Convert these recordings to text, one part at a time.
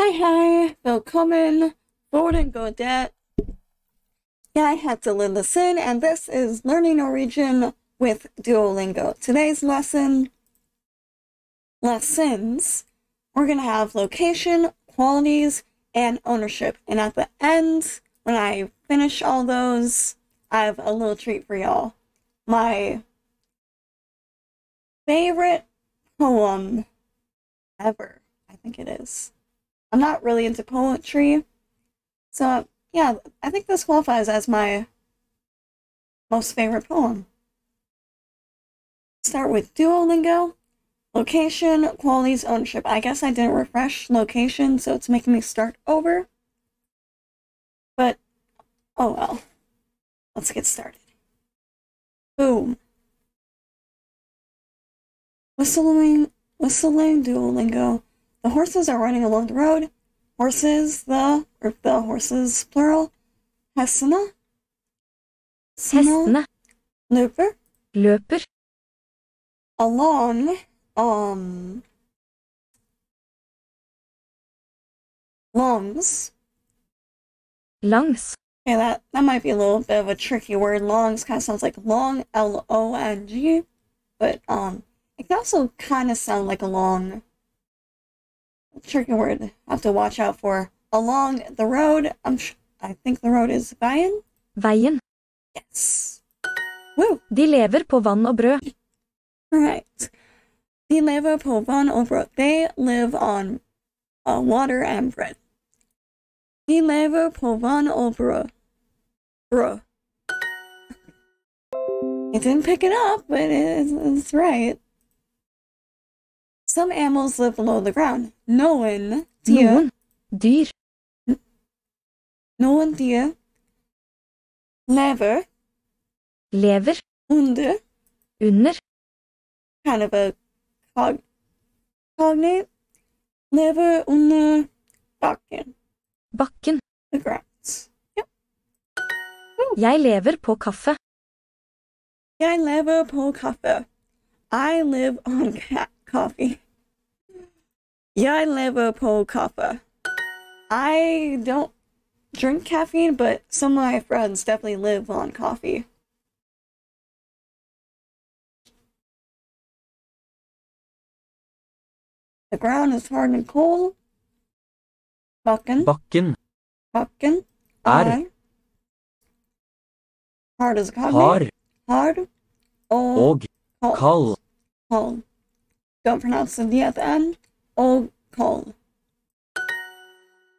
Hi, willkommen, Gordon Godet. I had to listen, and this is Learning Norwegian with Duolingo. Today's lessons, we're going to have location, qualities, and ownership. And at the end, when I finish all those, I have a little treat for y'all. My favorite poem ever, I think it is. I'm not really into poetry, so yeah, I think this qualifies as my most favorite poem. Start with Duolingo, location, qualities, ownership. I guess I didn't refresh location, so it's making me start over. But, oh well. Let's get started. Boom. Whistling Duolingo. The horses are running along the road. Horses, the horses, plural. Hestene. Hestene. Løper. Along. Longs. Langs. Okay, that might be a little bit of a tricky word. Longs kind of sounds like long, L-O-N-G. But, it can also kind of sound like a long. Tricky word. I have to watch out for. Along the road. I think the road is veien. Veien. Yes. Woo. De lever på vann og brød. Right. De lever på vann og brød. They live on water and bread. De lever på vann og brød. Brød. It didn't pick it up, but it's right. Some animals live below the ground. Noen dyr. Dyr. Noen dyr lever. Lever. Under. Under. Kind of a cognate. Lever under bakken. Bakken. The ground. Yep. Jeg lever på kaffe. Jeg lever på kaffe. I live on coffee. Jeg lever på kaffe. I don't drink caffeine, but some of my friends definitely live on coffee. The ground is hard and cold. Bakken. Bakken. Hard as a cognate. Hard. Og kald. Cold. Don't pronounce the D at the end. Og cold.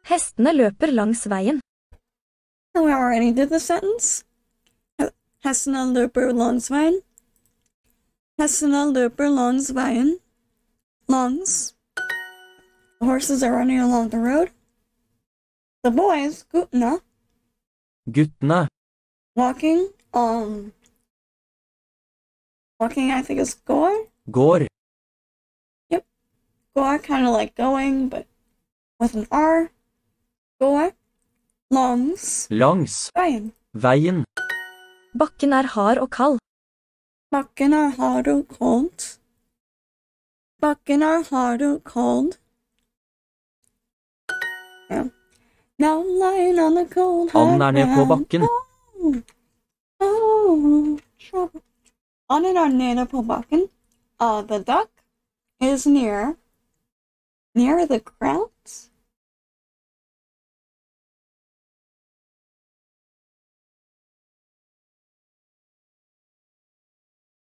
Hestene løper langs veien. We already did the sentence. Hestene løper langs veien. Hestene løper langs veien. Langs. The horses are running along the road. The boys, guttene. Walking, walking, I think is går. Yep. Går, kind of like going, but with an R. Går. Langs. Veien. Bakken er hard og kald. Bakken er hard og cold. Bakken er hard og cold. Yeah. Now I'm lying on the cold hard Anden er ned på bakken. Oh, trouble. Anden er nede på bakken. The duck is near the ground.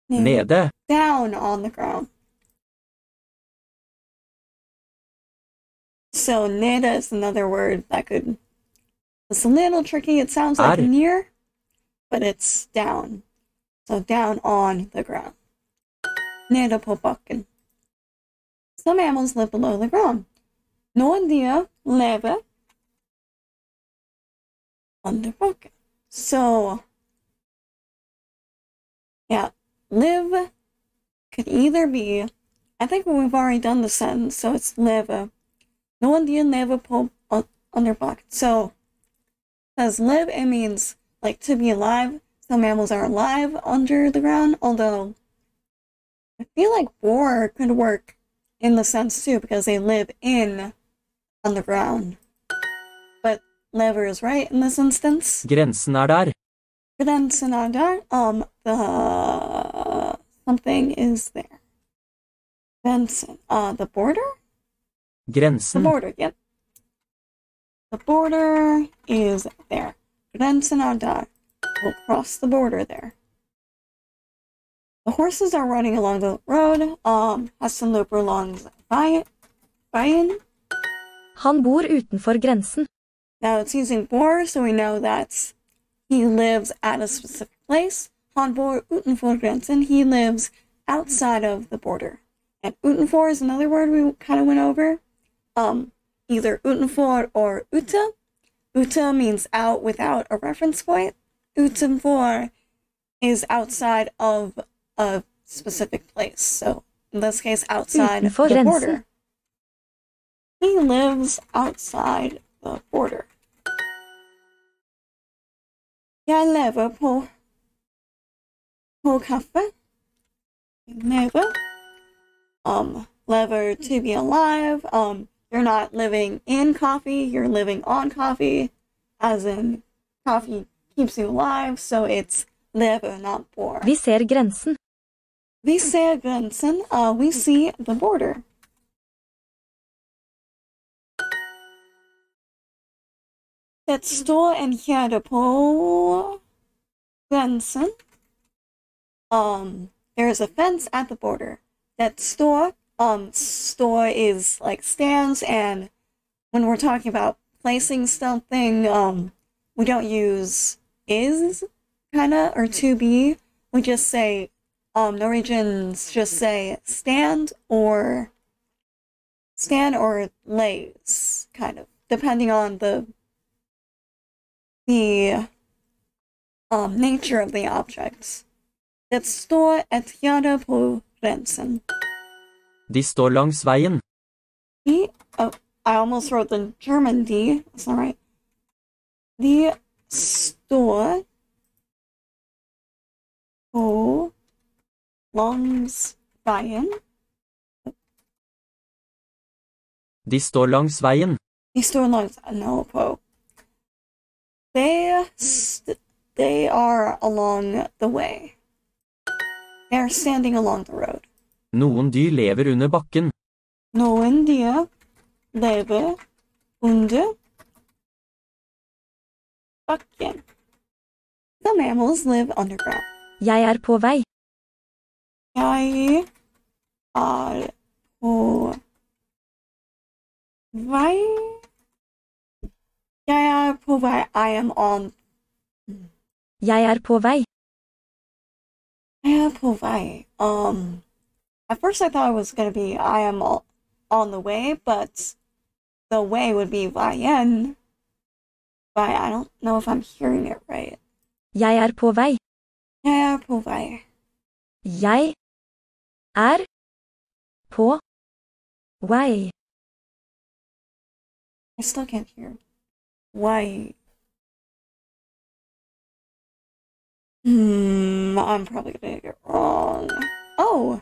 Nede. Down on the ground. So nede is another word that could. It's a little tricky. It sounds like near, but it's down. So down on the ground. Nede på bakken. Some animals live below the ground. Noen dyr lever under bakken. So, yeah, live could either be, I think we've already done the sentence, so it's live. Noen dyr lever på under bakken. So, as live, it means like to be alive. Some animals are alive under the ground, although I feel like boar could work in the sense too, because they live in on the ground. But lever is right in this instance. Grensen der. Grensen der. The something is there. Grensen. The border? Grensen. The border, yep. The border is there. Grensen der. We'll cross the border there. The horses are running along the road. Hesten løper langs veien. Han bor utenfor grensen. Now it's using bor, so we know that he lives at a specific place. Han bor utenfor grensen. He lives outside of the border. And utenfor is another word we kind of went over. Either utenfor or ute. Ute means out without a reference point. Utenfor is outside of a specific place. So in this case, outside the border. He lives outside the border. Jeg lever på kaffe. Lever. Lever to be alive. You're not living in coffee, you're living on coffee. As in, coffee keeps you alive, so it's lever, not bor. Vi ser grensen. Vi ser grensen. We see the border. Det står en fjerde på grensen. There's a fence at the border. That store is like stands, and when we're talking about placing something, we don't use is, kinda, or to be. We just say, Norwegians just say stand or lays, kind of, depending on the nature of the objects. Det står et fjerde på grensen. De står langs veien. I almost wrote the German D. That's not right. De står på langs veien. De står langs veien. De står langs, no, på. They are along the way. They are standing along the road. Noen dyr lever under bakken. Noen dyr lever under bakken. Some mammals live underground. Jeg er på vei. Jeg er på vei. Jeg er på vei. I am on. Jeg er på vei. I am på vei. At first I thought it was going to be I am on the way, but the way would be veien. But I don't know if I'm hearing it right. Jeg er på vei. Jeg er på vei. Jeg er på vei. I still can't hear. Why? I'm probably gonna get it wrong. Oh!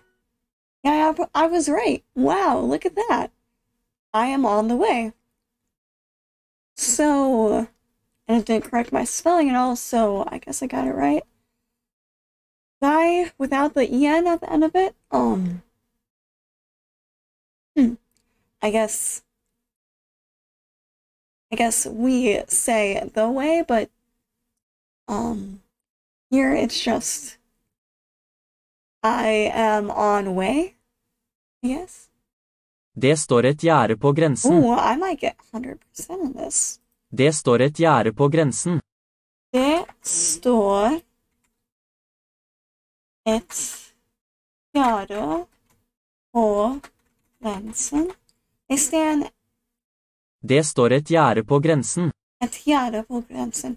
Yeah, I was right. Wow, look at that. I am on the way. So, and it didn't correct my spelling at all, so I guess I got it right. Guy without the en at the end of it. I guess we say the way, but here it's just I am on way, I guess. Det står et gjerde på grensen. Oh, I might get 100% on this. Det står et gjerde på grensen. Det står et gjerde på grensen. Det står et gjerde på grensen. Et gjerde på grensen.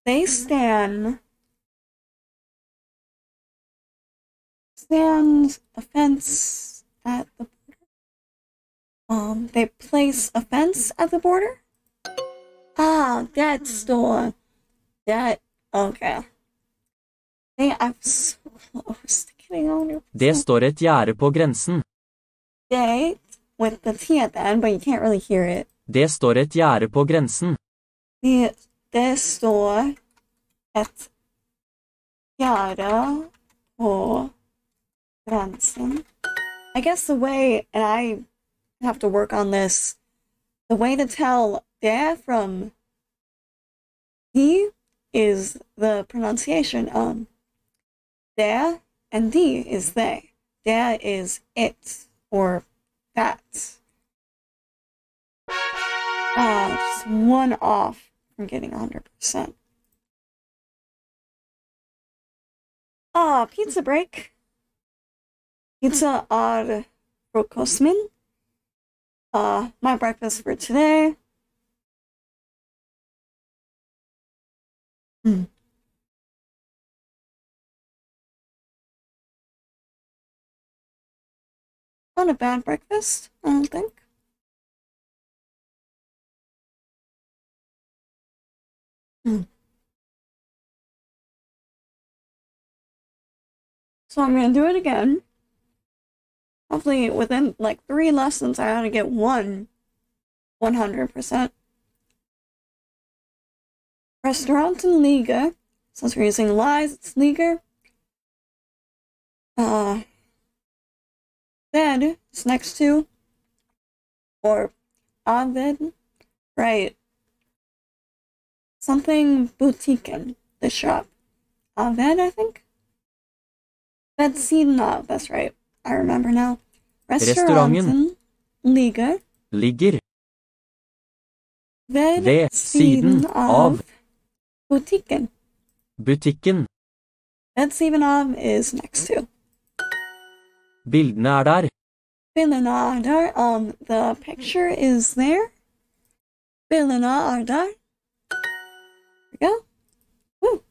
They stand a fence at the border. They place a fence at the border? Ah, that store. That, okay. I'm so close to getting 100%. Det står et gjerde på grensen. They, with the T at the end, but you can't really hear it. Det står et gjerde på grensen. Det står et gjerde på grensen. I guess the way, and I have to work on this, the way to tell det from he is the pronunciation. Det and de is they. Det is it or that. Just one off from getting 100%. Pizza break. Pizza ad frukostmin. My breakfast for today. Not a bad breakfast, I don't think. So I'm gonna do it again. Hopefully within like 3 lessons I ought to get 100%. Restaurant in Liga. Since we're using lies, it's Liga. Bed is next to. Or Aved. Right. Something boutiquen, the shop. Aved, I think? Vedsiden, that's right. I remember now. Restauranten ligger ved siden av butikken. Butikken. Ved av is next to. Bildene der. Bildene der. The picture is there. Bildene der. There we go. Woo.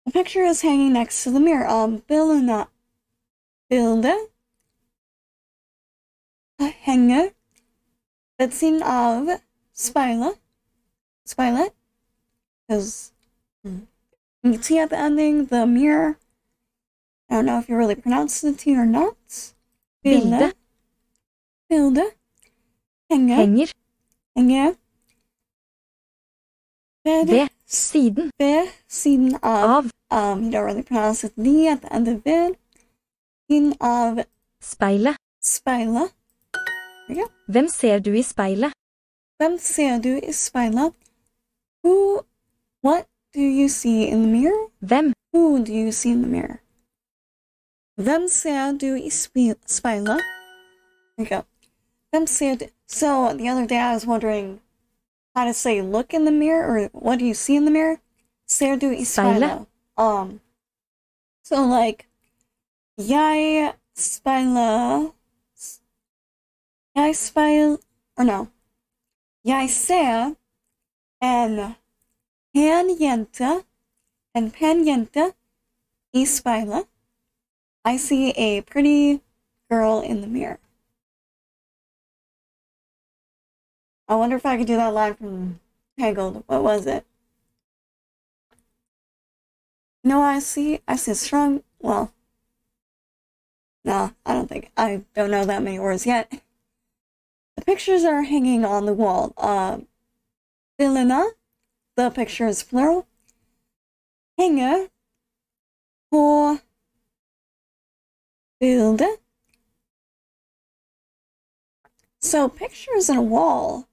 The picture is hanging next to the mirror. Bildet henger ved siden av speilet. Because you can see at the ending the mirror. I don't know if you really pronounce the T or not. Bildet henger ved siden av. You don't really pronounce it the at the end of it. Siden av speilet. There you go. Hvem ser du i speilet? Hvem ser du i speilet? What do you see in the mirror? Hvem? Who do you see in the mirror? Hvem ser du i speilet? There you go. Hvem ser du? So the other day I was wondering how to say look in the mirror or what do you see in the mirror? Ser du i speilet? So like jeg speiler or no. Jeg ser en pen jente i speilet. I see a pretty girl in the mirror. I wonder if I could do that line from Tangled. What was it? No, I see a strong, well, no, I don't know that many words yet. The pictures are hanging on the wall. Bildene, the picture is plural. Henger på bildet. So pictures and a wall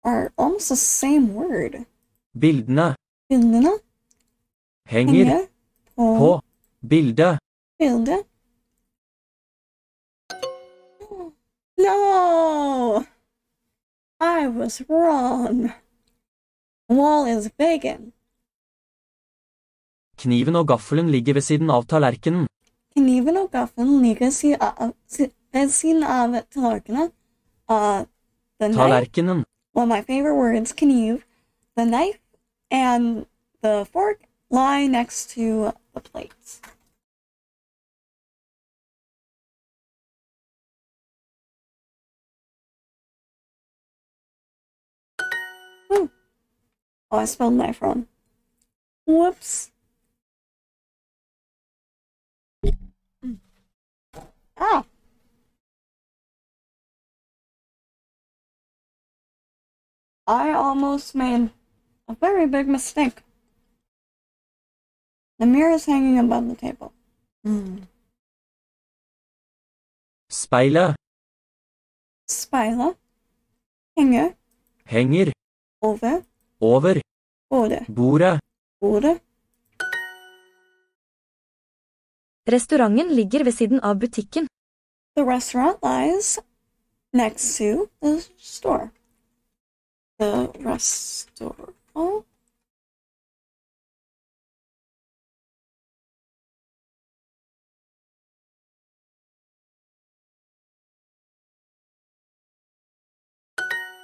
are almost the same word. Bildene henger på bildet. No! I was wrong. Wall is vegan. Kniven og gaffelen ligger ved siden av tallerkenen. Kniven og gaffelen ligger ved siden av tallerkenen. Tallerkenen. One of my favorite words, kniv. The knife and the fork lie next to the plates. Oh, I spelled knife wrong. Whoops. Ah. I almost made a very big mistake. The mirror is hanging above the table. Speilet. Speilet henger Henger. over Over. bordet. Bordet. Bordet. Restauranten ligger ved siden av butikken. The restaurant lies next to the store. The restaurant.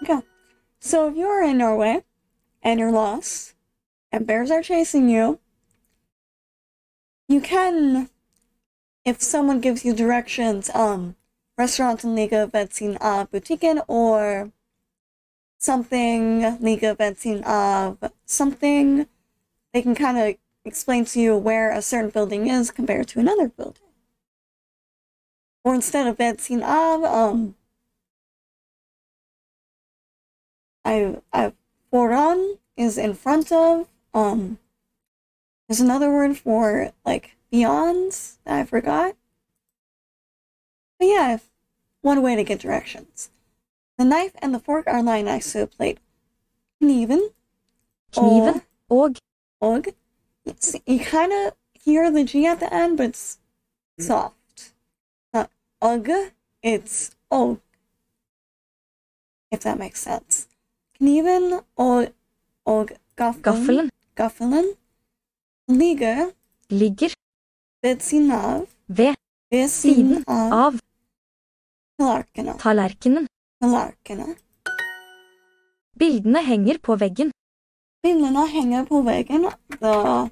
Okay. So if you're in Norway and you're lost and bears are chasing you, you can, if someone gives you directions, restauranten ligger ved siden av butikken or something ligger ved siden av something, they can kind of explain to you where a certain building is compared to another building. Or instead of ved siden av, foran is in front of. There's another word for like beyond that I forgot. But yeah, one way to get directions. The knife and the fork are lying next to a plate. Kniven. Kniven. Og. You kind of hear the G at the end, but it's soft. Not ugh, it's og. If that makes sense. Kniven og gaffelen. Gaffelen. Ligger. Ved siden av. Ved siden av. Tallerkenen. Bildene henger på veggen. Bildene henger på veggen. The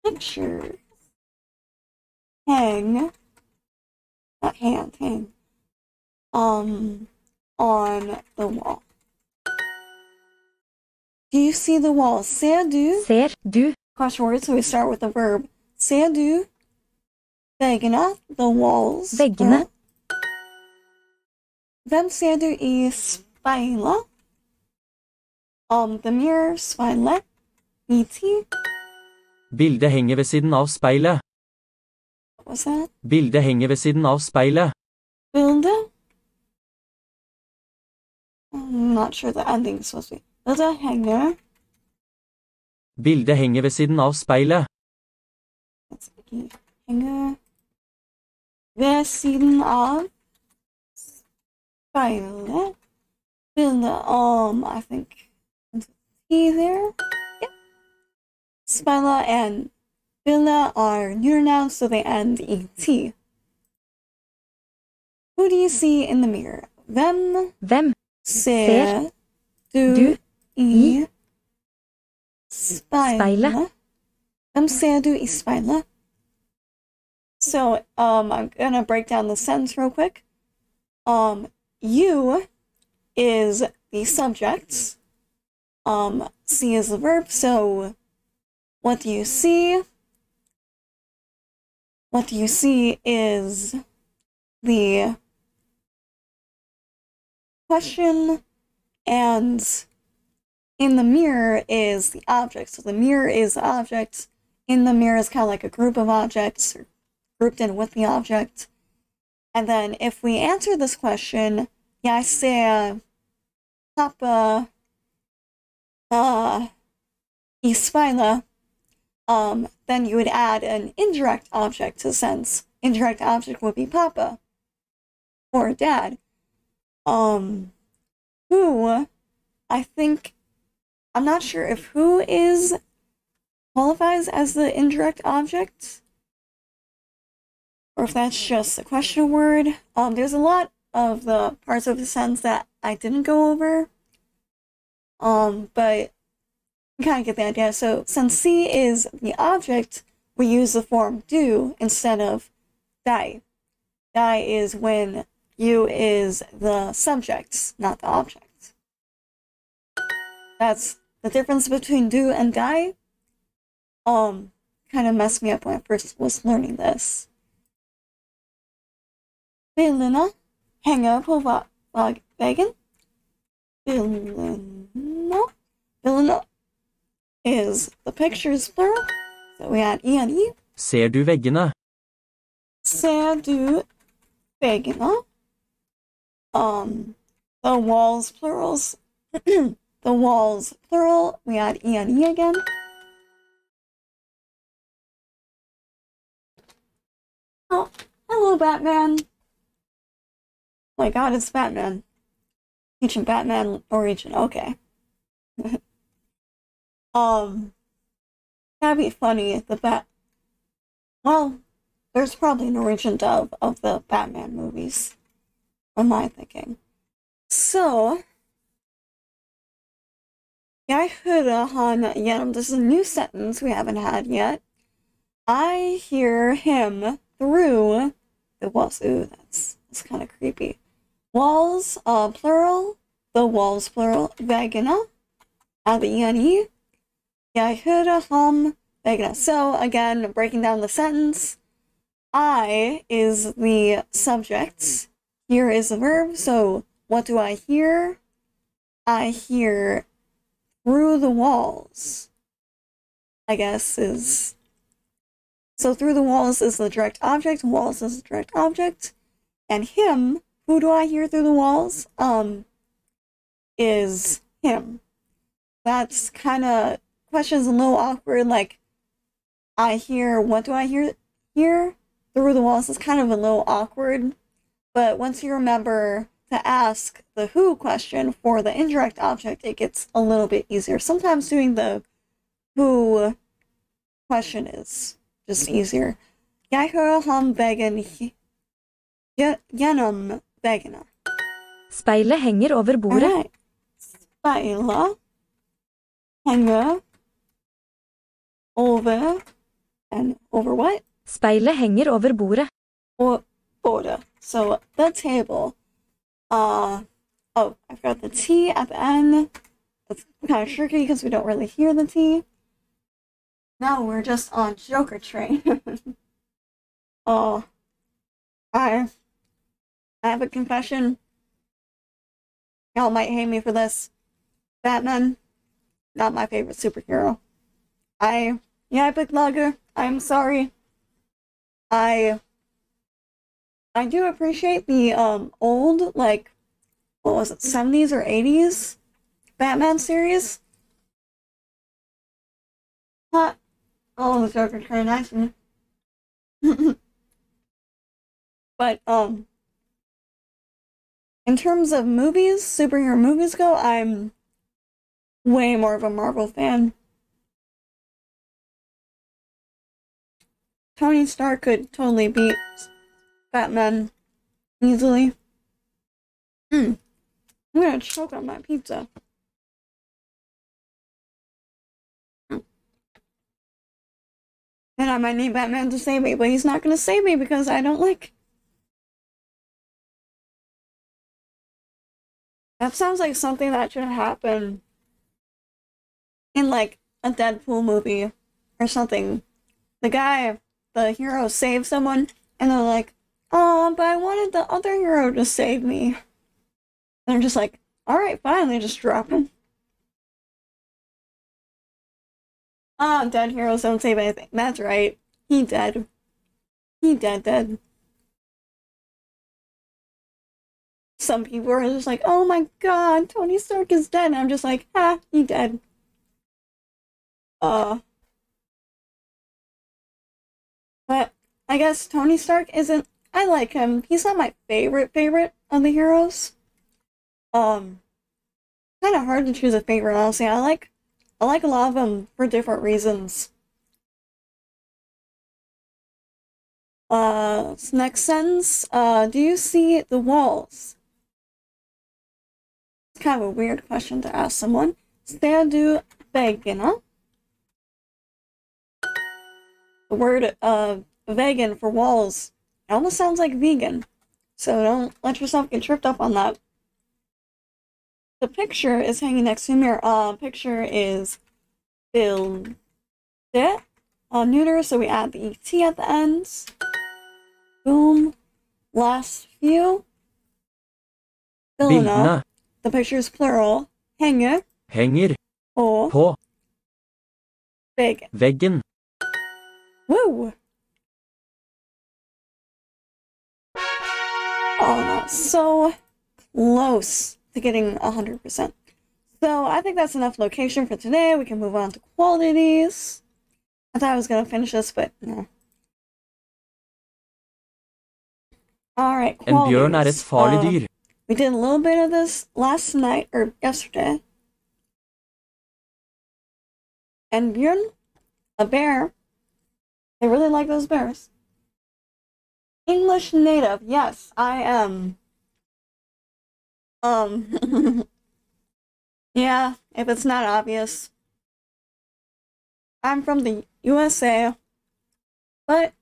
pictures hang on the wall. Do you see the wall? Ser du? Ser du? Question word, so we start with the verb. Ser du? Veggene, the walls. Veggene. Hvem ser du i speilet? The mirror, speilet. E.T. Bildet henger ved siden av speilet. What was that? Bildet henger ved siden av speilet. Bildet? I'm not sure the ending is supposed to be. Bildet henger. Bildet henger ved siden av speilet. Henger ved siden av speilet. Bildet, I think T there. Yep. Speilet and bildet are neuter nouns, so they end et. Who do you see in the mirror? Hvem ser du i speilet? Hvem ser du i speilet? So, I'm gonna break down the sentence real quick. You is the subject. See is the verb, so what do you see? What do you see is the question, and in the mirror is the object. So the mirror is the object. In the mirror is kind of like a group of objects or grouped in with the object. And then if we answer this question, jeg ser Papa i speilet, then you would add an indirect object to the sentence. Indirect object would be Papa or Dad. Who, I think, I'm not sure if who qualifies as the indirect object, or if that's just a question word. There's a lot of the parts of the sentence that I didn't go over, but you kind of get the idea. So since C is the object, we use the form do instead of deg. Deg is when you is the subject, not the object. That's the difference between do and deg. Kind of messed me up when I first was learning this. Bildene henger på veggen. Bildene Billene is the pictures plural, so we add E. Ser du veggene? Ser du veggene? The walls plurals. The walls plural, we add E again. Oh, hello, Batman. Oh my god, it's Batman. Teaching Batman Norwegian, okay. That'd be funny, well, there's probably a Norwegian dub of the Batman movies. What am I thinking? So, jeg hører han gjennom this is a new sentence we haven't had yet. I hear him through the walls. Ooh, that's kind of creepy. Walls, plural. The walls, plural. Veggene. Add the E. Jeg hører ham veggene. So, again, breaking down the sentence. I is the subject. Hear is the verb. So, what do I hear? I hear through the walls. I guess is... So through the walls is the direct object, walls is the direct object, and him, who do I hear through the walls? Is him. That's kind of, question's a little awkward, like, I hear, what do I hear here? Through the walls is kind of a little awkward, but once you remember to ask the who question for the indirect object, it gets a little bit easier. Sometimes doing the who question is just easier. Jeg hører ham veggen gjennom veggene. Speilet henger over bordet. Alright. Speilet henger over, and over what? Speilet henger over bordet. Or bordet. So the table. Oh, I forgot the T at the end. That's kind of tricky because we don't really hear the T. Now we're just on Joker train. Oh, I have a confession. Y'all might hate me for this. Batman, not my favorite superhero. I beklager. I'm sorry. I do appreciate the old, like, what was it, 70s or 80s Batman series. Huh. Oh, the Joker train, actually. But, in terms of movies, superhero movies go, I'm way more of a Marvel fan. Tony Stark could totally beat Batman easily. I'm gonna choke on my pizza. And I might need Batman to save me, but he's not gonna save me because I don't like... That sounds like something that should happen in, like, a Deadpool movie or something. The hero saves someone, and they're like, oh, but I wanted the other hero to save me. And they're just like, alright, fine, they just drop him. Dead heroes don't save anything. That's right. He dead. He dead. Some people are just like, oh my god, Tony Stark is dead. And I'm just like, he dead. But I guess Tony Stark isn't... I like him. He's not my favorite of the heroes. Kind of hard to choose a favorite, honestly. I like a lot of them for different reasons. Next sentence. Do you see the walls? It's kind of a weird question to ask someone. Ser du veggene? The word, vegan for walls, it almost sounds like vegan. So don't let yourself get tripped up on that. The picture is hanging next to a mirror. Picture is bilde. Neuter, so we add the ET at the ends. Boom. Last few. Bildene. The picture is plural. Henger. Henger. På. Big. Veggen. Woo! Oh, that's so close to getting 100%. So I think that's enough location for today. We can move on to qualities. I thought I was going to finish this, but no. Alright, qualities. En bjørn et farlig dyr. We did a little bit of this last night, or yesterday. And bjørn, a bear. They really like those bears. English native, yes, I am. Yeah, if it's not obvious. I'm from the USA, but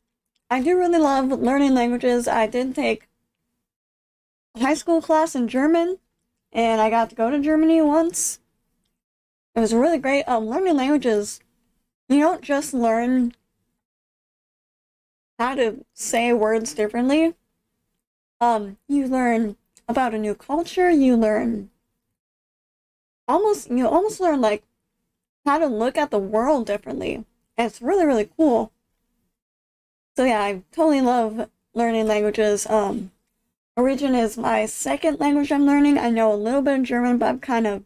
I do really love learning languages. I did take a high school class in German, and I got to go to Germany once. It was really great. Learning languages, you don't just learn how to say words differently. You learn about a new culture. You almost learn like how to look at the world differently. And it's really, really cool. So yeah, I totally love learning languages. Norwegian is my second language I'm learning. I know a little bit of German, but I've kind of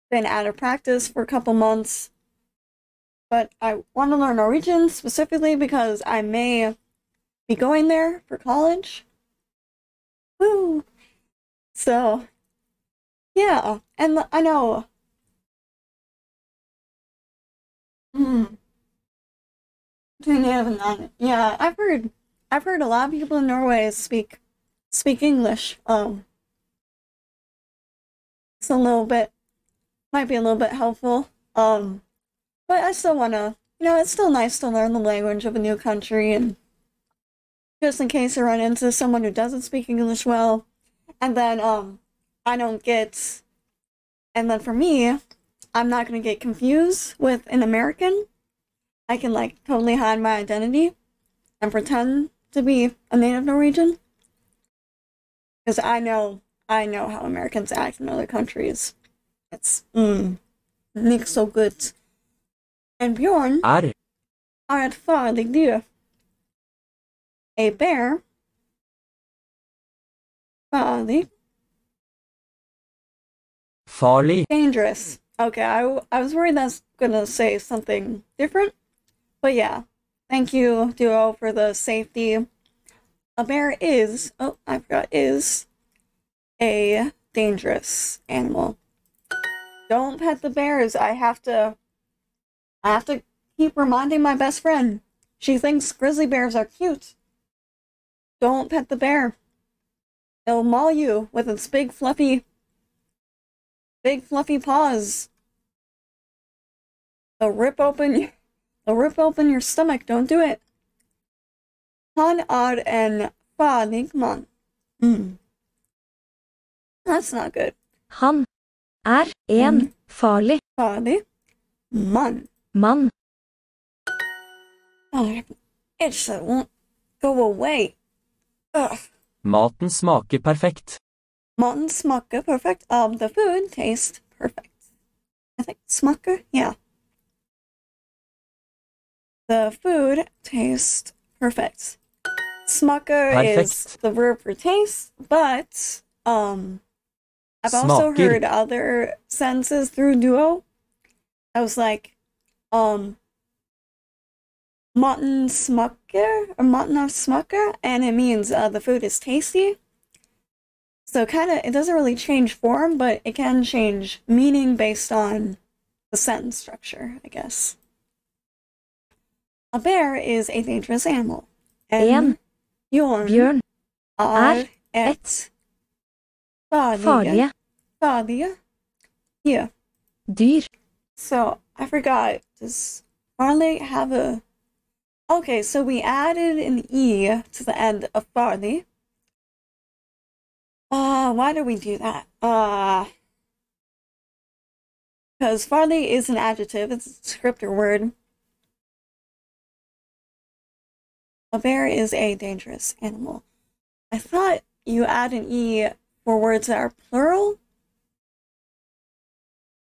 been out of practice for a couple months. But I want to learn Norwegian specifically because I may be going there for college. Woo! So, yeah, and I know. Between native and non, yeah, I've heard a lot of people in Norway speak English. It's might be a little bit helpful. But I still wanna, it's still nice to learn the language of a new country, and just in case I run into someone who doesn't speak English well, and then I don't get, and then for me, I'm not gonna get confused with an American. I can like totally hide my identity and pretend to be a native Norwegian, because I know how Americans act in other countries. It's not so good. And bjørn er et farlig dyr. A bear. Farlig. Farlig. Dangerous. Okay, I was worried that's gonna say something different. But yeah, thank you, Duo, for the safety. A bear is a dangerous animal. Don't pet the bears. I have to keep reminding my best friend. She thinks grizzly bears are cute. Don't pet the bear. It'll maul you with its big fluffy paws. They'll rip open your stomach. Don't do it. Han er en farlig mann. That's not good. Han er en farlig mann. mann. Oh, itch that won't go away. Ugh. Maten smaker perfekt. Maten smaker perfect. The food tastes perfect. I think smaker, yeah. The food tastes perfect. Smaker is the verb for taste, but I've also heard other sentences through Duo. I was like, maten smaker or maten av smaker, and it means the food is tasty. So it doesn't really change form, but it can change meaning based on the sentence structure, I guess. A bear is a dangerous animal. And bjørn er et farlige dyr. So, I forgot, does farlig have a... Okay, so we added an E to the end of farlig. Why do we do that? Because farlig is an adjective, it's a descriptor word. A bear is a dangerous animal. I thought you add an E for words that are plural.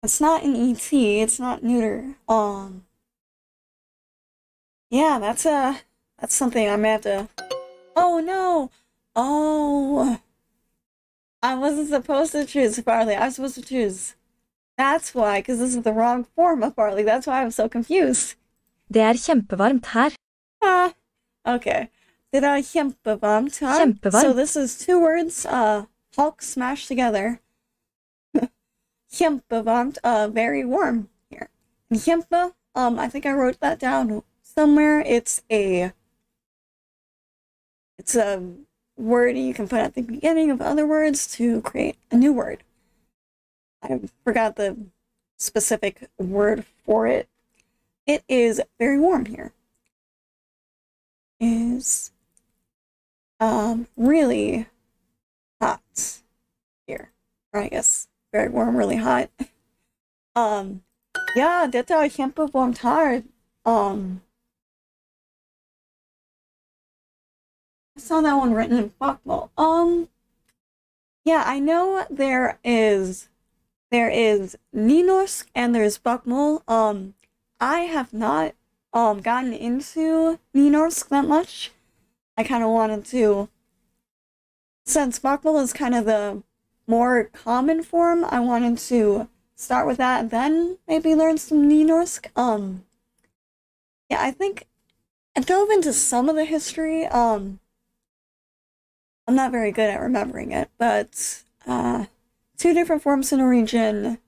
It's not an ET, it's not neuter. Yeah, that's something I may have to. Oh no! Oh, I wasn't supposed to choose barley. I was supposed to choose. That's why, because this is the wrong form of barley. That's why I'm so confused. Det kjempevarmt her. Ah, okay. Det kjempevarmt her. Kjempevarmt. So this is two words, Hulk smashed together. Kjempevarmt, very warm here. Kjempe, I think I wrote that down somewhere. It's a word you can put at the beginning of other words to create a new word. I forgot the specific word for it. It is very warm here. Is really hot here. Or I guess very warm, really hot. Yeah, dette kjempevarmt her. I saw that one written in Bokmål. Yeah, I know there is Nynorsk and there's Bokmål. I have not gotten into Nynorsk that much. I kind of wanted to, since Bokmål is kind of the more common form, I wanted to start with that and then maybe learn some Nynorsk. Yeah, I think I dove into some of the history. I'm not very good at remembering it, but two different forms in Norwegian.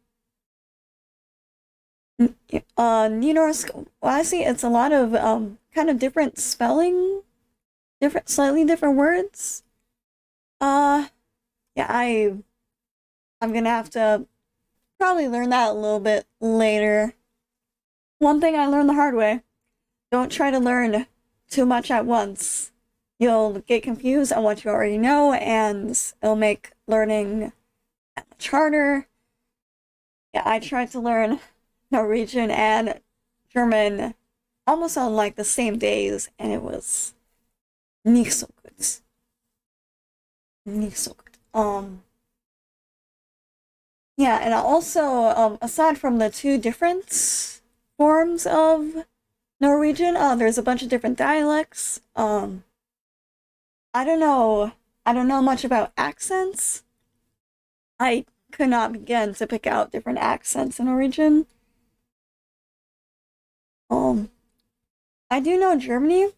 Nynorsk, well, I see it's a lot of kind of different spelling, slightly different words. Yeah, I'm gonna have to probably learn that a little bit later. One thing I learned the hard way: don't try to learn too much at once. You'll get confused on what you already know, and it'll make learning that much harder. Yeah, I tried to learn Norwegian and German almost on like the same days, and it was nicht so good. Nicht so good. Yeah, and also, aside from the two different forms of Norwegian, there's a bunch of different dialects. I don't know much about accents. I could not begin to pick out different accents in Norwegian. I do know Germany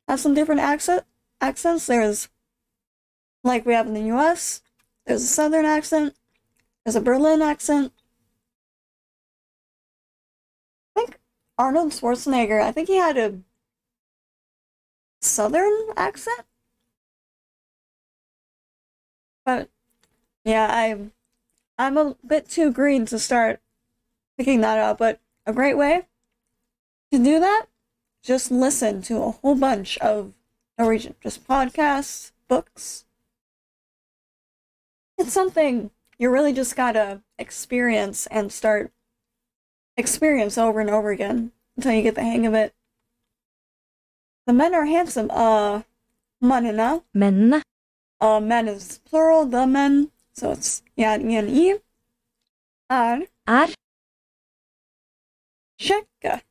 has some different accents. There's, like we have in the US, there's a Southern accent, there's a Berlin accent. I think Arnold Schwarzenegger, I think he had a Southern accent. But yeah, I'm a bit too green to start picking that up, but a great way to do that, just listen to a whole bunch of Norwegian, just podcasts, books. It's something you really just gotta experience and experience over and over again until you get the hang of it. The men are handsome. Mennene. Mennene. Men is plural, the men. So it's I. Er. Kjekke.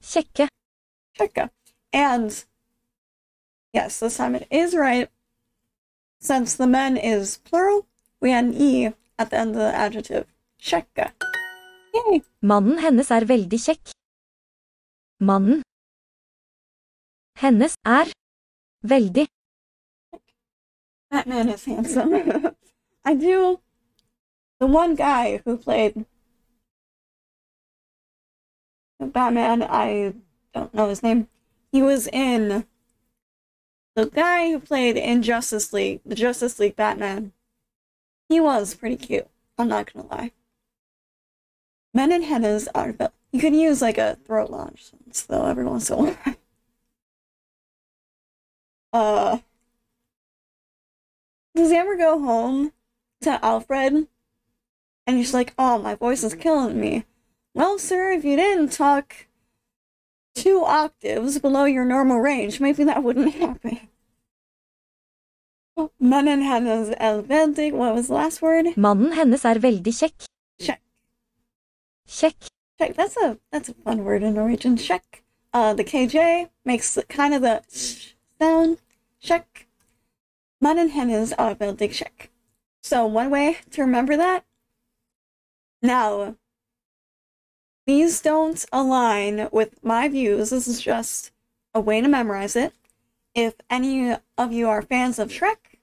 Kjekke. And yes, this time it is right. Since the men is plural, we add an E at the end of the adjective. Kjekke. Yay! Mannen hennes veldig kjekk. Mannen hennes veldig. That man is handsome. I do. The one guy who played Batman, I don't know his name. He was in the guy who played in Justice League, the Justice League Batman. He was pretty cute. I'm not gonna lie. Men and hennas are. You could use like a throat launch, though, every once in a while. Does he ever go home to Alfred and he's like, "Oh, my voice is killing me." Well, sir, if you didn't talk 2 octaves below your normal range, maybe that wouldn't happen. Mannen hennes veldig, what was the last word? Mannen hennes veldig kjekk. Check. Kjekk. Check. That's a fun word in Norwegian. Check. The KJ makes kind of the sh sound. Check. Mannen hennes er veldig kjekk. So one way to remember that. Now, these don't align with my views. This is just a way to memorize it. If any of you are fans of Shrek,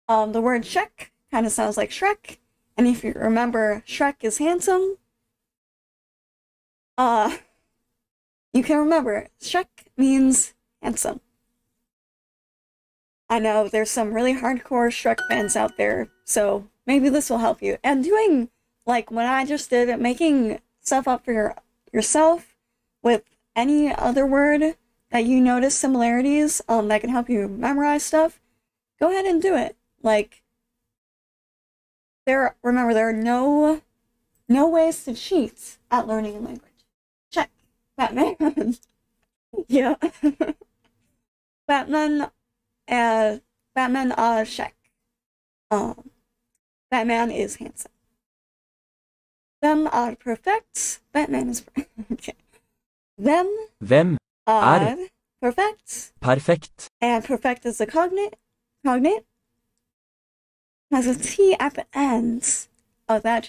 the word Shrek kind of sounds like Shrek. And if you remember, Shrek is handsome. You can remember, Shrek means handsome. I know there's some really hardcore Shrek fans out there, so maybe this will help you. And doing, like, what I just did, making stuff up for yourself with any other word that you notice similarities that can help you memorize stuff, go ahead and do it. Like, remember, there are no ways to cheat at learning a language. Check. Batman. Yeah. Batman check. Batman is handsome. Them are perfect. Batman is okay. Hvem are perfect. perfekt? And perfect is a cognate. Has a T at the end. Oh, I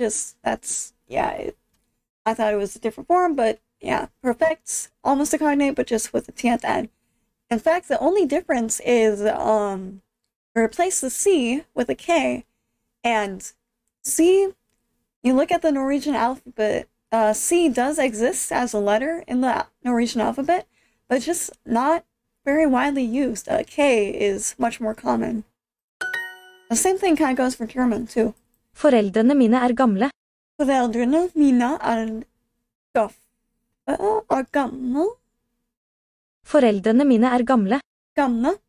thought it was a different form, but yeah, perfect, almost a cognate, but just with a T at the end. In fact, the only difference is replace the C with a K, and C, you look at the Norwegian alphabet, C does exist as a letter in the Norwegian alphabet, but just not very widely used. K is much more common. The same thing kind of goes for German, too. Foreldrene mine er gamle. Foreldrene mine er gamle. Foreldrene mine er gamle. Gamle?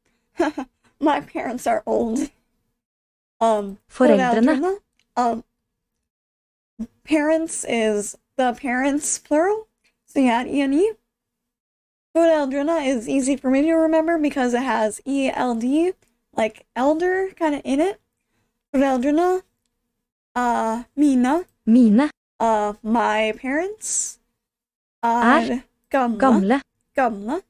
My parents are old. Foreldrene. Parents is the parents plural, so you add E. Foreldrene is easy for me to remember because it has ELD, like elder, kind of in it. Foreldrene, mine. Mine. My parents are gamle. Gamle.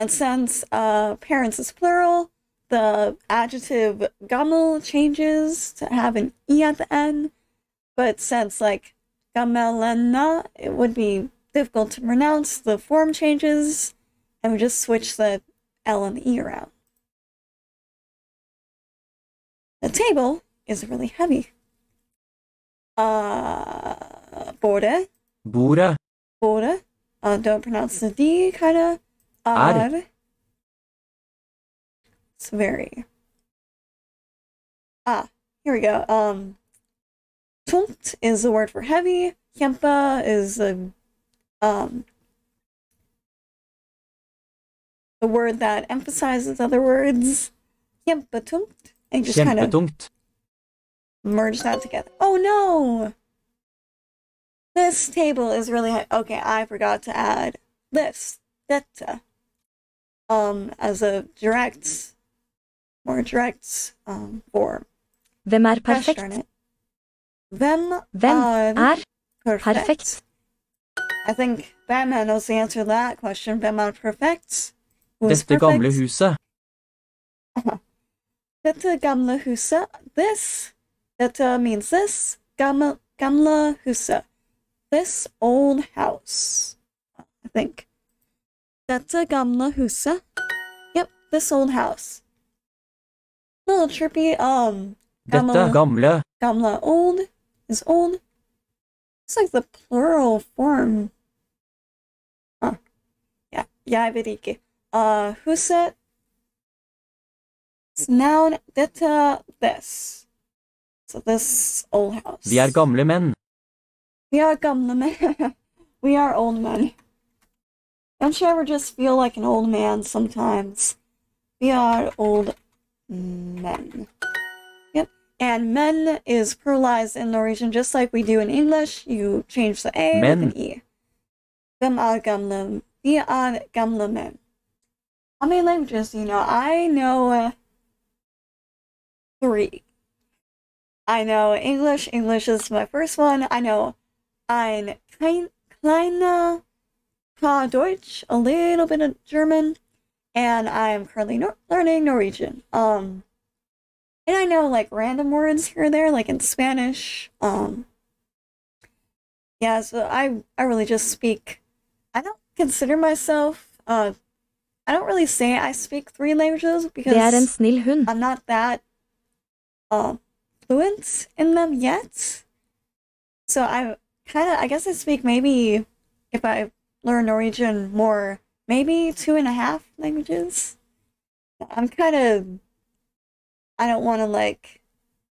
And since parents is plural, the adjective gammel changes to have an E at the end. But since, like, gamelena, it would be difficult to pronounce, the form changes, and we just switch the L and the E around. The table is really heavy. Bordet. Bordet. Bordet. Don't pronounce the D, kinda. Er. It's very... here we go. Tungt is the word for heavy. Kjempe is the word that emphasizes other words. Kjempetungt. And just kind of merge that together. Oh no! This table is really high. Okay, I forgot to add this. Dette. As a more direct form. Hvem er perfekt? Hvem er perfekt? I think Batman knows the answer to that question. Hvem er perfekt? Dette gamle huset. Dette gamle huset. This. Dette means this. Gamle huset. This old house. I think. Dette gamle huset. Yep, this old house. A little trippy. Dette gamle. Gamle old is old. It's like the plural form. Yeah, jeg vet ikke. Huset. It's noun. Dette, this. So this old house. Vi er gamle menn. We are gamle men. We are old men. Don't you ever just feel like an old man sometimes? We are old men. Yep. And men is pluralized in Norwegian just like we do in English. You change the A Men. with an E. Hvem er gamle? Vi er gamle men. How many languages do you know? I know 3. I know English. English is my first one. I know ein kleiner paar Deutsch, a little bit of German, and I'm currently learning Norwegian. And I know like random words here or there, like in Spanish. Yeah, so I really just speak. I don't consider myself. I don't really say I speak 3 languages because en snill hund. I'm not that fluent in them yet. So I guess I speak maybe, if I learn Norwegian more, maybe 2.5 languages. I don't want to like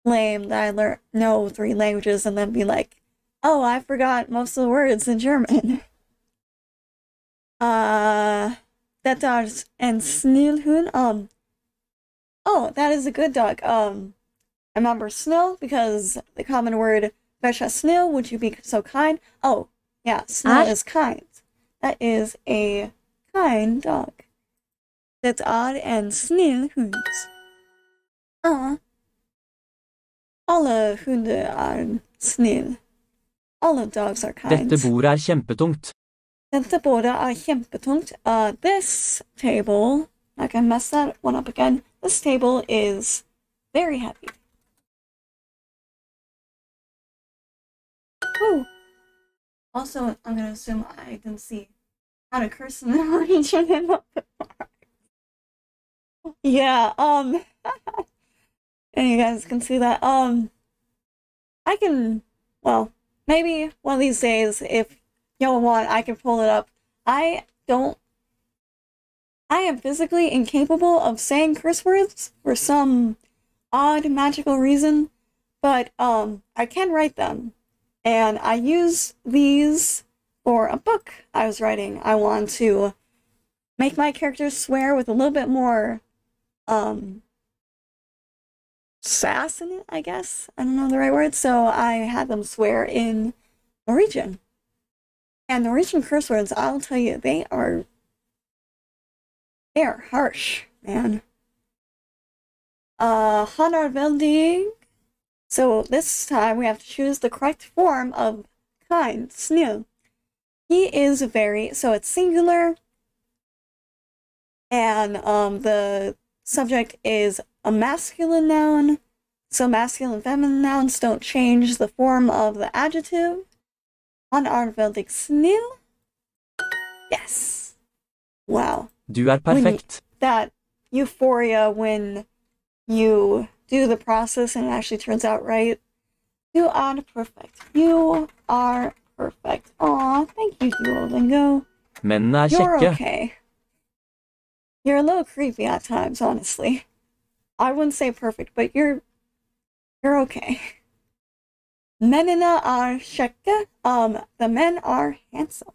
claim that I know 3 languages and then be like, oh, I forgot most of the words in German. That is en snill hund. Oh, that is a good dog. I remember snill because the common word "Vesha snill," would you be so kind? Oh, yeah, snill is kind. That is a kind dog. That's odd and snill hund. Alle hunder er snill. All dogs are kind. Dette bordet kjempetungt. Dette bordet kjempetungt. This table, I can mess that one up again. This table is very heavy. Woo! Also, I'm gonna assume I didn't see how to curse in the Norwegian in the Yeah, and you guys can see that, I can, well, maybe one of these days, if y'all want, I can pull it up. I am physically incapable of saying curse words for some odd magical reason, but, I can write them. And I use these for a book I was writing. I want to make my characters swear with a little bit more, sass in it, I guess. I don't know the right word. So I had them swear in Norwegian. And Norwegian curse words, I'll tell you, they are harsh, man. Han er veldig. So this time we have to choose the correct form of kind, snill. He is very, so it's singular, and the subject is a masculine noun, so masculine and feminine nouns don't change the form of the adjective. Han er veldig snill. Yes. Wow. Du perfekt. That euphoria when you do the process and it actually turns out right. You are perfect. You are perfect. Aw, thank you, Duolingo. Mennene You're kjekke. okay. You're a little creepy at times, honestly. I wouldn't say perfect, but you're okay. Mennene kjekke. The men are handsome.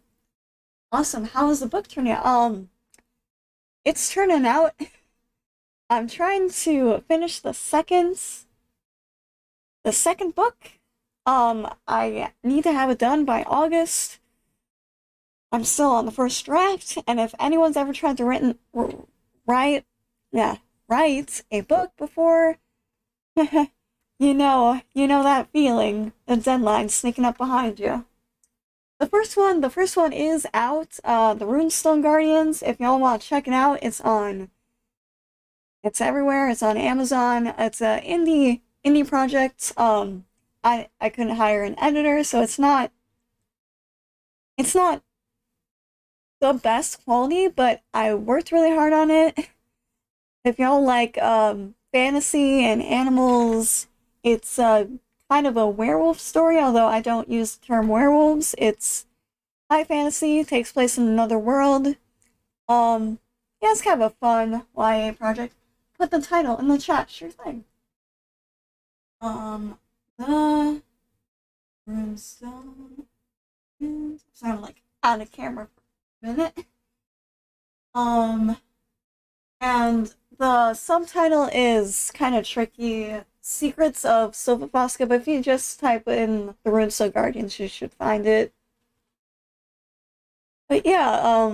Awesome. How is the book turning out? It's turning out. I'm trying to finish the second book. I need to have it done by August. I'm still on the first draft, and if anyone's ever tried to write a book before, you know that feeling, the deadline sneaking up behind you. The first one is out, the Runestone Guardians. If y'all want to check it out, it's everywhere. It's on Amazon. It's a indie project. I couldn't hire an editor, so it's not the best quality, but I worked really hard on it. If y'all like fantasy and animals, it's kind of a werewolf story, although I don't use the term werewolves. It's high fantasy, takes place in another world. Yeah, it's kind of a fun YA project. Put the title in the chat, sure thing. The Runestone. So I'm like out of camera for a minute. And the subtitle is kind of tricky. Secrets of Silverfoska, but if you just type in the Runestone Guardians, you should find it. But yeah,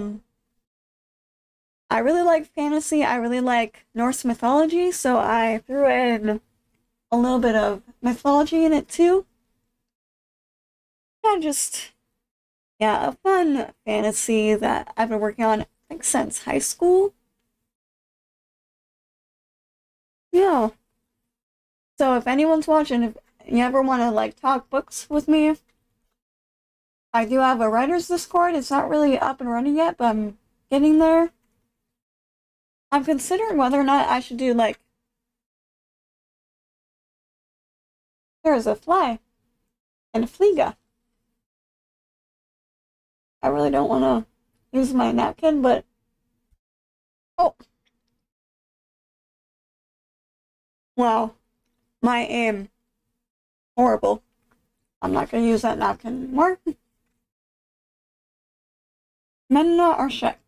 I really like fantasy. I really like Norse mythology, so I threw in a little bit of mythology in it too. Yeah, just, yeah, a fun fantasy that I've been working on, I think, since high school. Yeah. So if anyone's watching, if you ever want to, like, talk books with me, I do have a writer's Discord. It's not really up and running yet, but I'm getting there. I'm considering whether or not I should do, like, there's a fly and a fliega. I really don't want to use my napkin, but oh, wow, my aim, horrible. I'm not gonna use that napkin anymore. Menna or check.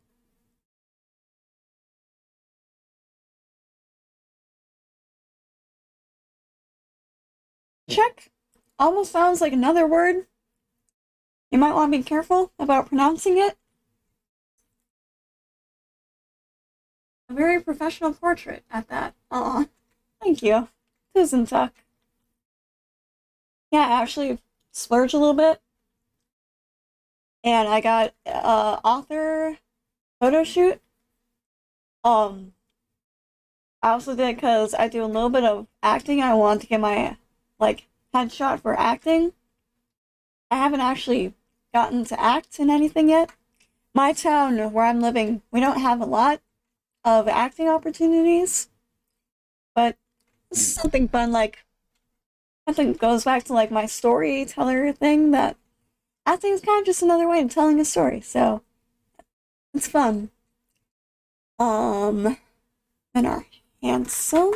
Check almost sounds like another word. You might want to be careful about pronouncing it. A very professional portrait at that. Aw, thank you. Tusen tack. Yeah, I actually splurged a little bit. And I got author photo shoot. I also did because I do a little bit of acting. I want to get my, like, headshot for acting. I haven't actually gotten to act in anything yet. My town where I'm living, we don't have a lot of acting opportunities, but this is something fun, like, I think it goes back to, like, my storyteller thing, that acting is kind of just another way of telling a story, so it's fun. And our handsome.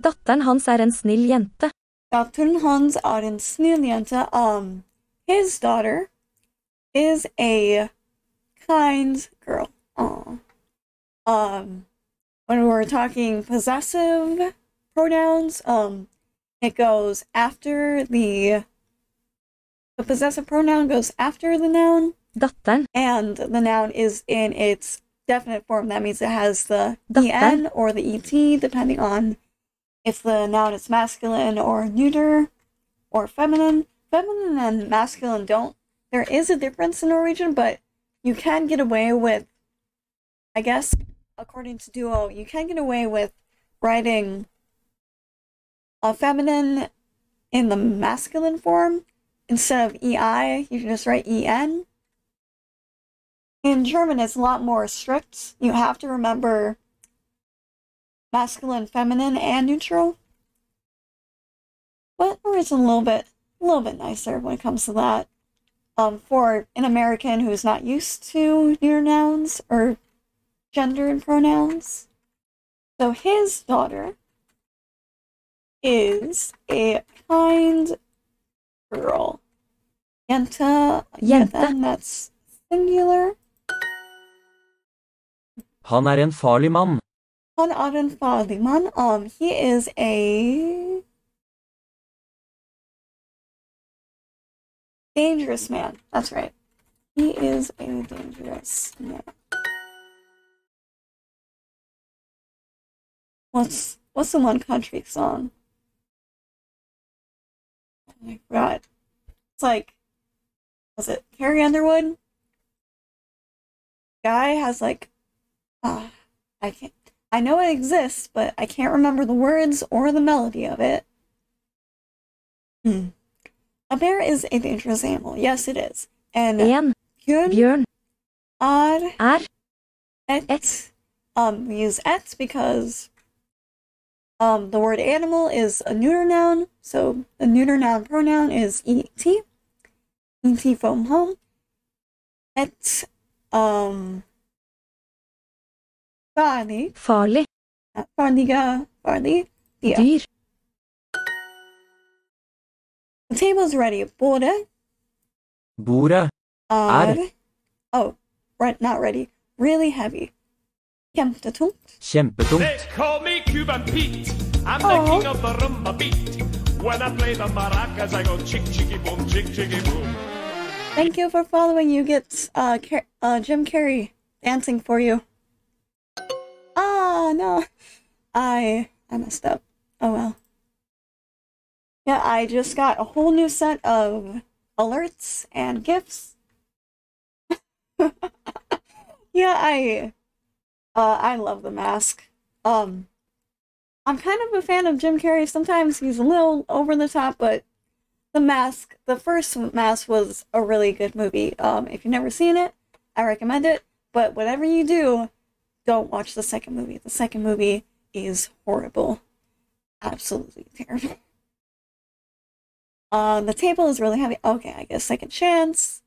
Datteren hans en snill jente. Datteren hans en snill jente. His daughter is a kind girl. When we're talking possessive pronouns, it goes after the possessive pronoun goes after the noun. Datteren. And the noun is in its definite form. That means it has the Datteren. en or the et, depending on if the noun is masculine or neuter or feminine. Feminine and masculine don't. There is a difference in Norwegian, but you can get away with, I guess, according to Duo, you can get away with writing a feminine in the masculine form. Instead of ei, you can just write en. In German, it's a lot more strict. You have to remember masculine, feminine, and neutral. But it's a little bit nicer when it comes to that. For an American who's not used to neuter nouns or gendered pronouns. So his daughter is a kind girl. Jente. And that's singular. Han en farlig mann. Han en farlig mann. He is a dangerous man. That's right. He is a dangerous man. What's the one country song? I forgot. It's like, was it Carrie Underwood? Guy has like, I know it exists, but I can't remember the words or the melody of it. A bear is a dangerous animal. Yes, it is. And bjørn et. We use et because the word animal is a neuter noun, so the neuter noun pronoun is et. Et from home. Et farlig. Farlig. Dyr. The table's ready. Bordet. Oh, right, not ready. Really heavy. Kjempetungt. Kjempetungt. They call me Cuban Pete. I'm the king of the rumba beat. When I play the maracas, I go chick chicky boom, chick chicky boom. Thank you for following. You get Jim Carrey dancing for you. No. I messed up. Oh well. Yeah, I just got a whole new set of alerts and gifts. Yeah, I love The Mask. I'm kind of a fan of Jim Carrey. Sometimes he's a little over the top, but The Mask, the first Mask was a really good movie. If you've never seen it, I recommend it. But whatever you do, don't watch the second movie. The second movie is horrible. Absolutely terrible. The table is really heavy. Okay, I guess second chance.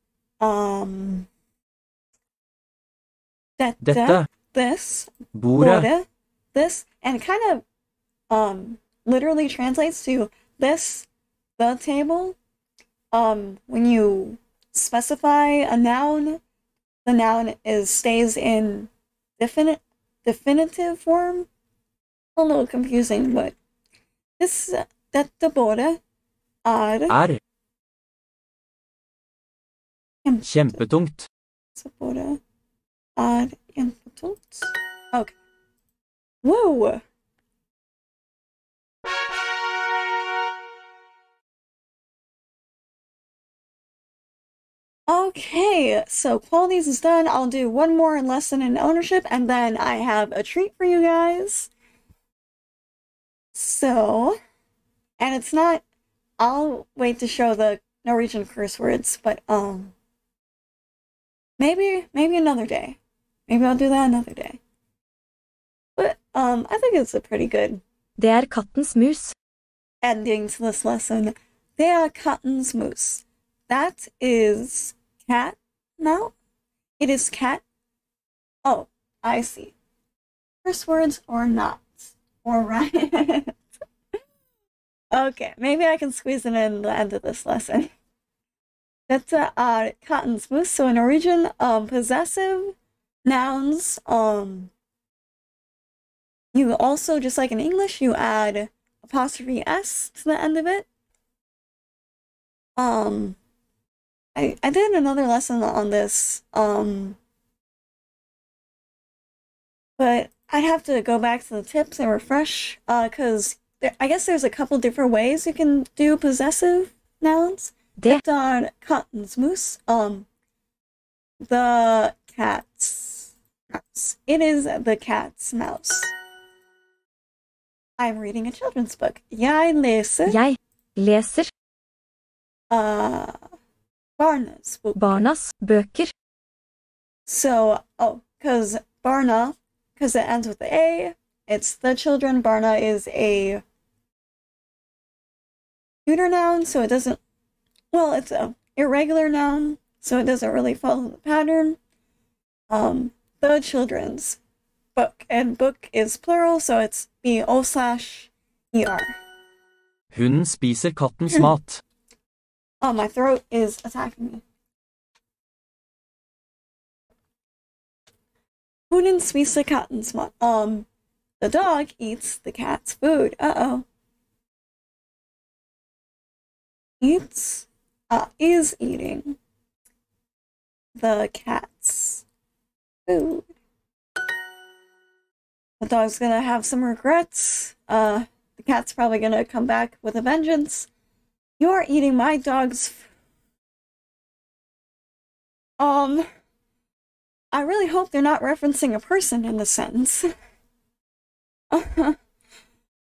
Dette. This. Bordet. This. And it kind of, literally translates to this, the table. When you specify a noun, the noun stays in definitive form. A little confusing, but this, dette bordet er Kjempetungt. Så bordet er kjempetungt. Okay. Whoa! Okay, so qualities is done. I'll do one more lesson in ownership, and then I have a treat for you guys. So, and it's not, I'll wait to show the Norwegian curse words, but, maybe another day. Maybe I'll do that another day. But, I think it's a pretty good Det er kattens mus. ending to this lesson. Det er kattens mus. That is cat now? It is cat. Oh, I see. Curse words or not. Or right. Okay, maybe I can squeeze it in the end of this lesson. Dette er kattens mus. So in Norwegian, possessive nouns, you also, just like in English, you add apostrophe S to the end of it. I did another lesson on this, but I'd have to go back to the tips and refresh, because I guess there's a couple different ways you can do possessive nouns. Det er kattens mus. The cat's mouse. It is the cat's mouse. I'm reading a children's book. Jeg leser Jeg leser Barnas bok. barnas bøker. So, because Barna, because it ends with the A, it's the children. Barna is a neuter noun, so it doesn't, well, it's a irregular noun, so it doesn't really follow the pattern. The children's book, and book is plural, so it's BO/ER. Hunden spiser kattens mat. Oh, my throat is attacking me. Hunden spiser kattens mat. The dog eats the cat's food. Uh-oh. Eats, is eating the cat's food. The dog's gonna have some regrets. The cat's probably gonna come back with a vengeance. You're eating my dog's I really hope they're not referencing a person in the sentence.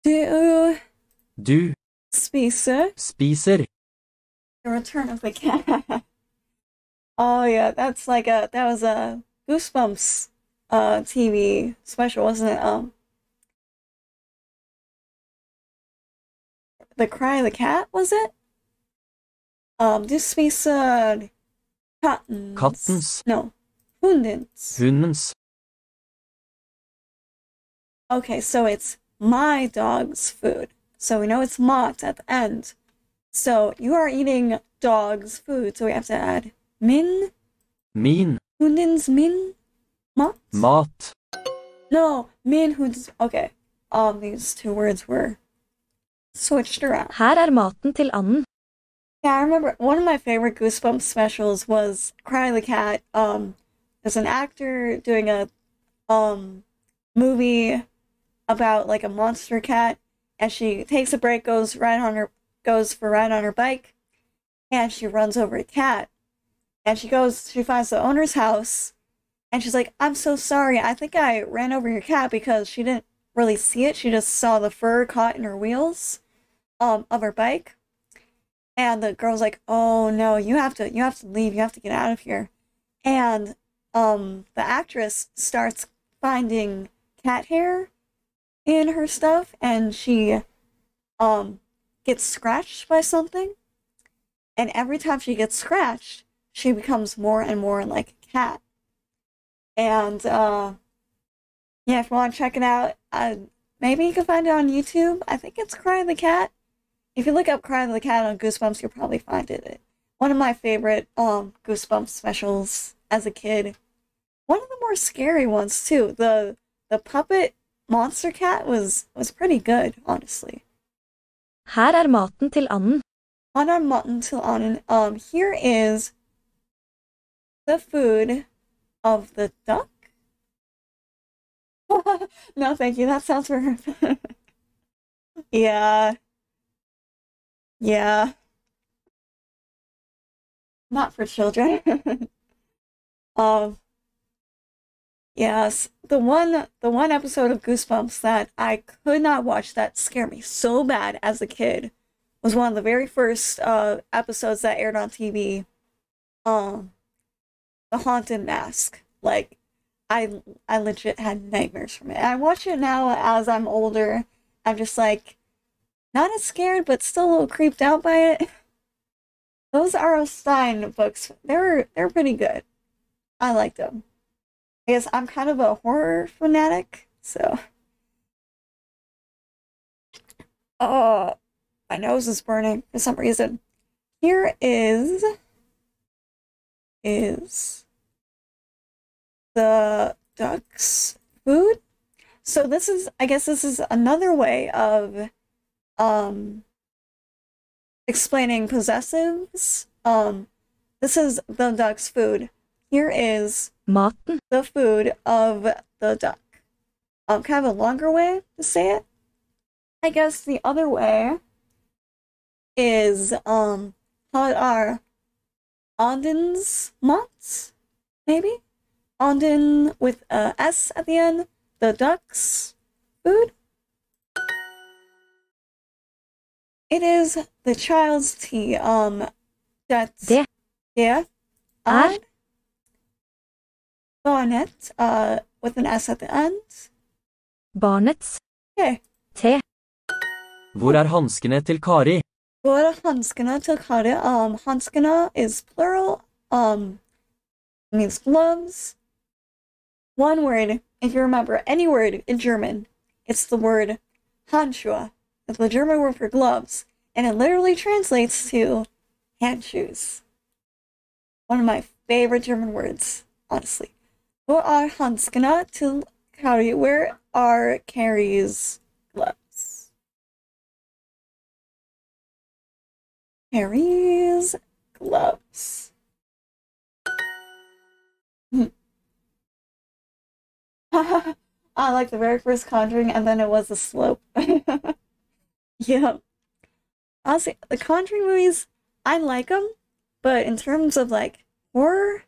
Du Spiser spiser The Return of the Cat. Oh yeah, that was a Goosebumps TV special, wasn't it? The Cry of the Cat, was it? Du spiser kattens, No, hundens. hundens. Okay, so it's my dog's food. So we know it's mat at the end. So you are eating dog's food, so we have to add min. Min Hundens min. Mat? mat. No, min hundens. Okay. These two words were switched around. Her er maten til anden. Yeah, I remember one of my favorite Goosebumps specials was Cry of the Cat. There's an actor doing a movie about like a monster cat, and she takes a break, goes for a ride on her bike, and she runs over a cat. And she finds the owner's house, and she's like, I'm so sorry. I think I ran over your cat because she didn't really see it. She just saw the fur caught in her wheels of her bike. And the girl's like, oh no, you have to leave. You have to get out of here. And the actress starts finding cat hair in her stuff, and she gets scratched by something. And every time she gets scratched, she becomes more and more like a cat. And yeah, if you want to check it out, maybe you can find it on YouTube. I think it's Cry the Cat. If you look up Cry the Cat on Goosebumps, you'll probably find it. One of my favorite Goosebumps specials as a kid. One of the more scary ones too. The puppet monster cat was pretty good, honestly. Her maten til anden. Maten til anden. Here is the food of the duck. No, thank you. That sounds weird. Yeah. Yeah. Not for children. Yes, the one episode of Goosebumps that I could not watch that scared me so bad as a kid was one of the very first episodes that aired on TV. The Haunted Mask. Like, I legit had nightmares from it. I watch it now as I'm older. I'm just like, not as scared, but still a little creeped out by it. Those R.L. Stine books, they're pretty good. I liked them. I guess I'm kind of a horror fanatic, so. Oh, my nose is burning for some reason. Here is the duck's food. So I guess this is another way of explaining possessives. This is the duck's food. Here is Maten. the food of the duck. Kind of a longer way to say it. I guess the other way is how are Onden's mots, maybe? Onden with a S at the end. The duck's food. It is the child's tea. That's Det yeah. er Barnet, with an S at the end. barnets Okay. te. Hvor er hanskene til Kari? Hvor er hanskene til Kari? Hanskene is plural. Means gloves. One word, if you remember any word in German, it's the word Handschuhe. It's the German word for gloves, and it literally translates to hand shoes. One of my favorite German words, honestly. Hvor er hanskene til Kari? Where are Carrie's gloves? Carrie's gloves. I like the very first Conjuring, and then it was a slope. Yeah. Honestly, the Conjuring movies, I like them, but in terms of like horror,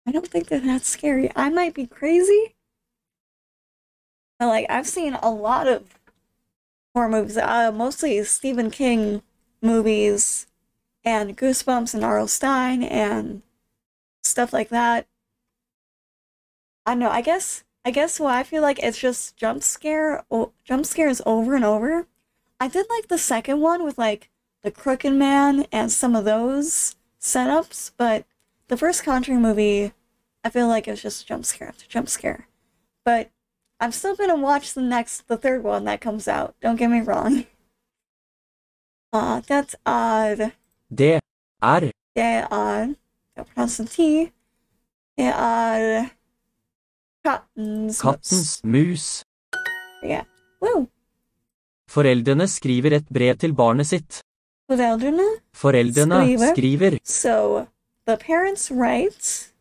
I don't think they're that scary. I might be crazy. But like, I've seen a lot of horror movies, mostly Stephen King movies, and Goosebumps and R.L. Stine and stuff like that. I don't know, I guess why I feel like it's just jump scares over and over. I did like the second one with like the Crooked Man and some of those setups, but the first Conjuring movie, I feel like it was just jump scare after jump scare. But I'm still gonna watch the third one that comes out. Don't get me wrong. That's odd. Det er Det er, don't pronounce the T. Det er kattens mus. Yeah. Woo. Foreldrene skriver et brev til barnet sitt. Foreldrene skriver. So, the parents write.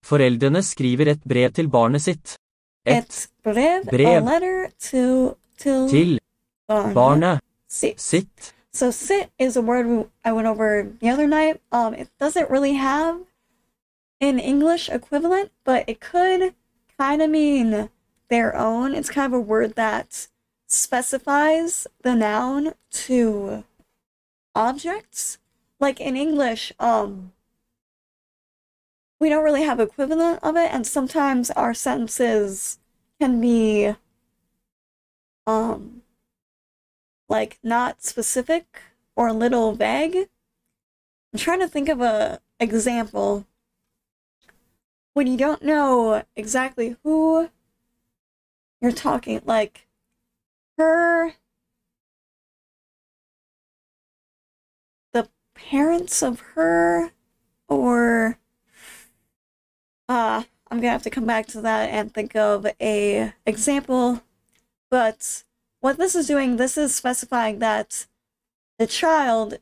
Foreldrene skriver et brev til barnet sitt. Et brev, a letter to til barnet sitt. So sit is a word I went over the other night. It doesn't really have an English equivalent, but it could kind of mean their own. It's kind of a word that specifies the noun to objects. Like in English, we don't really have equivalent of it, and sometimes our sentences can be like not specific or a little vague. I'm trying to think of a example when you don't know exactly who you're talking, like the parents of her, or I'm gonna have to come back to that and think of a example. But what this is doing, this is specifying that the child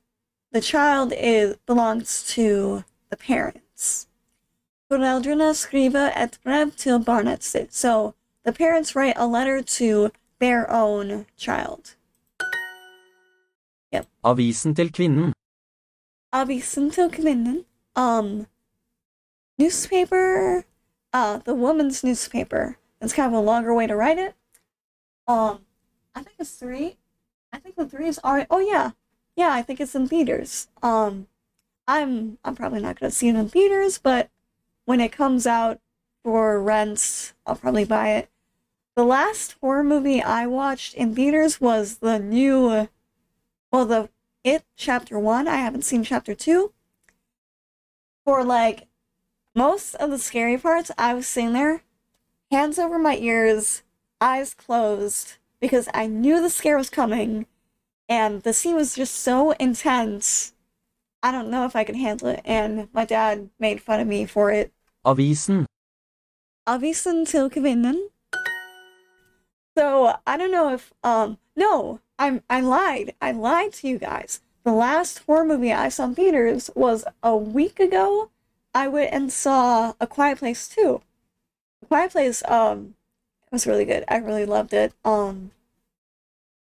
belongs to the parents. Foreldrene skriver et brev til barnet sitt. So the parents write a letter to their own child. Yep. Avisen til kvinnen. Avisen til kvinnen. Newspaper. The woman's newspaper. It's kind of a longer way to write it. I think it's 3. I think the 3 is already. Oh yeah, I think it's in theaters. I'm probably not gonna see it in theaters, but when it comes out for rent, I'll probably buy it. The last horror movie I watched in theaters was the It Chapter 1. I haven't seen Chapter 2. For like most of the scary parts, I was sitting there, hands over my ears, eyes closed, because I knew the scare was coming, and the scene was just so intense. I don't know if I could handle it, and my dad made fun of me for it. Avisen. Avisen til kvinnen. So, I don't know if, no, I lied. I lied to you guys. The last horror movie I saw in theaters was a week ago. I went and saw A Quiet Place 2. A Quiet Place, was really good. I really loved it. I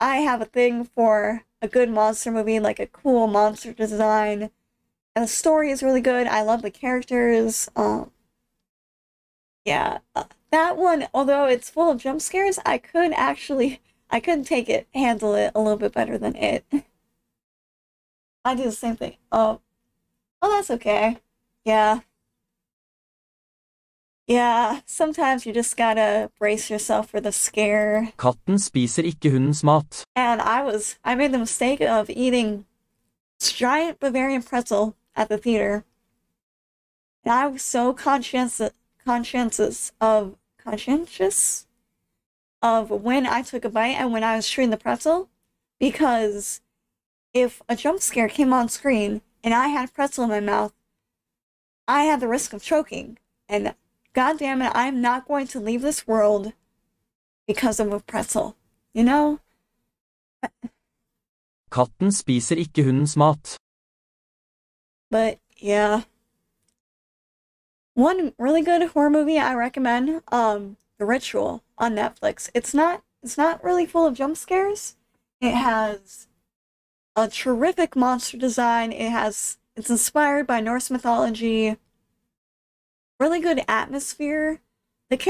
have a thing for a good monster movie, like a cool monster design, and the story is really good. I love the characters. Yeah, that one, although it's full of jump scares, I couldn't handle it a little bit better than it. I do the same thing. Oh, that's okay. Yeah. Yeah, sometimes you just gotta brace yourself for the scare. Katten spiser ikke hundens mat. And I made the mistake of eating this giant Bavarian pretzel at the theater. And I was so conscientious of when I took a bite and when I was chewing the pretzel, because if a jump scare came on screen and I had a pretzel in my mouth, I had the risk of choking. And God damn it, I'm not going to leave this world because of a pretzel. You know? Katten spiser ikke hundens mat. But yeah. One really good horror movie I recommend, The Ritual on Netflix. It's not really full of jump scares. It has a terrific monster design. It's inspired by Norse mythology. Really good atmosphere. Some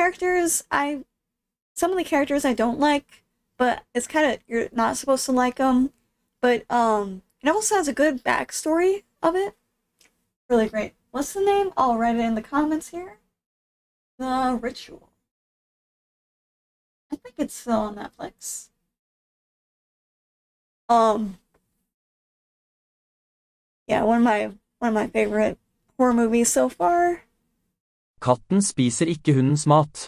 of the characters I don't like, but it's kind of, you're not supposed to like them. But it also has a good backstory of it. Really great. What's the name? I'll write it in the comments here. The Ritual. I think it's still on Netflix. Yeah, one of my favorite horror movies so far. Katten spiser ikke hundens mat.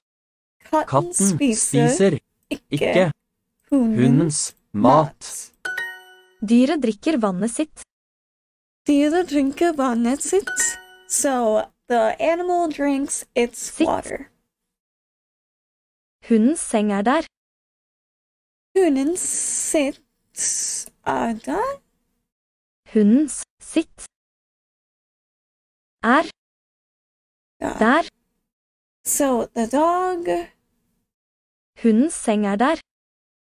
Katten spiser ikke hundens mat. Dyret drikker vannet sitt. Dyret drinker vannet sitt. So, the animal drinks its Sitt. water. Hundens seng er der. Hundens sitt er der. Hundens sitt er Ja. der. So, the dog... Hundens seng er der.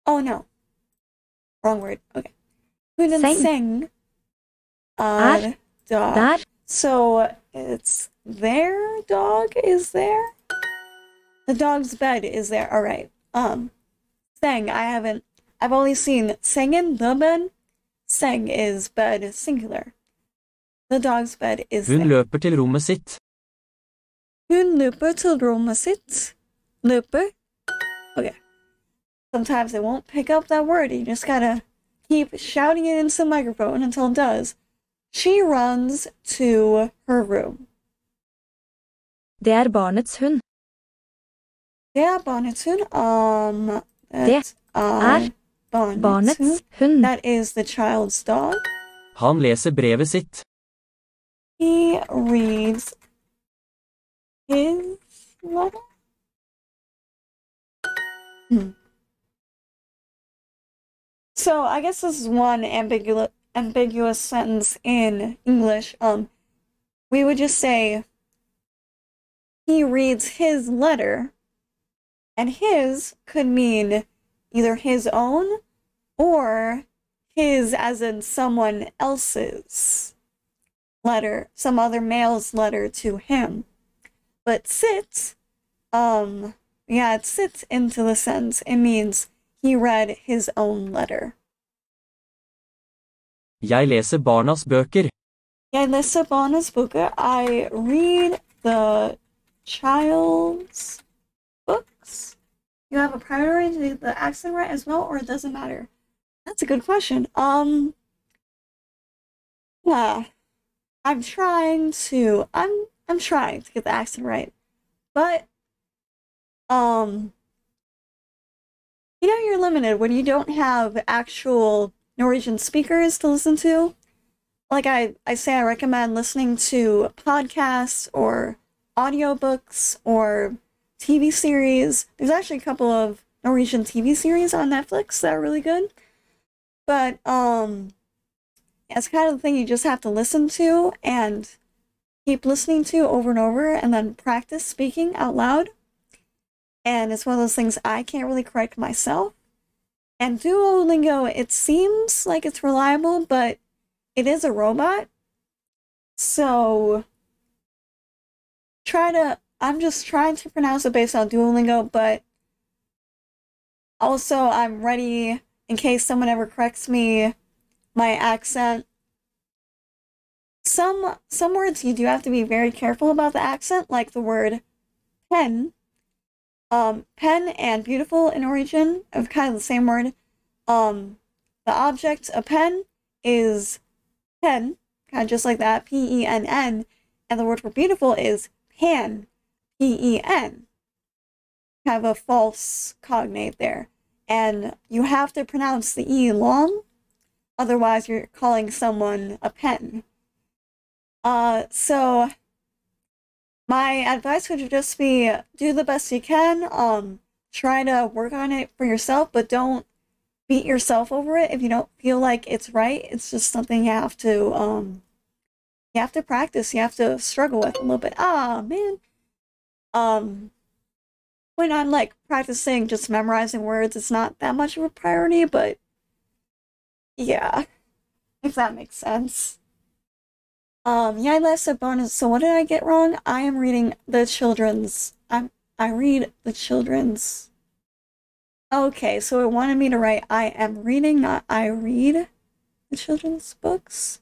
Oh, no. Wrong word. Okay. Hundens Seng. seng Er. dog. Der. So it's their dog is there? The dog's bed is there. All right. Seng, I've only seen sengen, the bed. Seng is bed, singular. The dog's bed is Hun there. løper til rommet sitt. Hun løper til rommet sitt. Løper. Okay. Sometimes it won't pick up that word. You just gotta keep shouting it into the microphone until it does. She runs to her room. Det er barnets hund. Det er barnets hund. Det er barnets hund. That is the child's dog. Han leser brevet sitt. He reads his letter. So I guess this is one ambiguous sentence in English. We would just say he reads his letter, and his could mean either his own or his as in someone else's letter, some other male's letter to him. But sit, it sits into the sense. It means he read his own letter. Jeg leser barnas bøker. Jeg leser barnas bøker. I read the child's books. You have a priority to get the accent right as well, or it doesn't matter? That's a good question. Yeah. I'm trying to get the accent right. But you're limited when you don't have actual Norwegian speakers to listen to. Like I say, I recommend listening to podcasts or audiobooks or TV series. There's actually a couple of Norwegian TV series on Netflix that are really good. But it's kind of the thing you just have to listen to and keep listening to over and over and then practice speaking out loud. And it's one of those things I can't really correct myself. And Duolingo, it seems like it's reliable, but it is a robot. So I'm just trying to pronounce it based on Duolingo, but also I'm ready in case someone ever corrects me, my accent. Some words you do have to be very careful about the accent, like the word pen. Pen and beautiful in Norwegian are kind of the same word. The object, a pen, is pen, kind of just like that, P-E-N-N, and the word for beautiful is pan, P-E-N. Kind of a false cognate there. And you have to pronounce the E long, otherwise you're calling someone a pen. So my advice would just be do the best you can. Try to work on it for yourself, but don't beat yourself over it if you don't feel like it's right. It's just something you have to practice. You have to struggle with a little bit. Man. When I'm like practicing just memorizing words, it's not that much of a priority, but yeah, if that makes sense. Jeg leser bonus. So what did I get wrong? I am reading the children's. I read the children's. Okay, so it wanted me to write I am reading, not I read the children's books.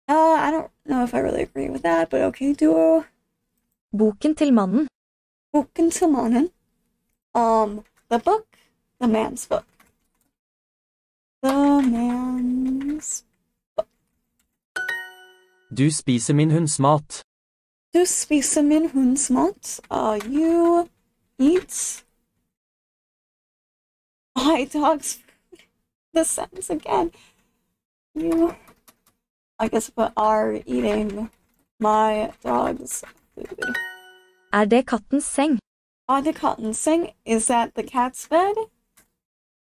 I don't know if I really agree with that, but okay, duo. Boken til mannen. Boken til mannen. The book, the man's book. The man's. Du spiser min hunds mat. Du spiser min hunds mat. You eat my dog's food. The sentence again. You, I guess, but are eating my dog's food. Er det kattens seng? Are the kattens seng? Is that the cat's bed?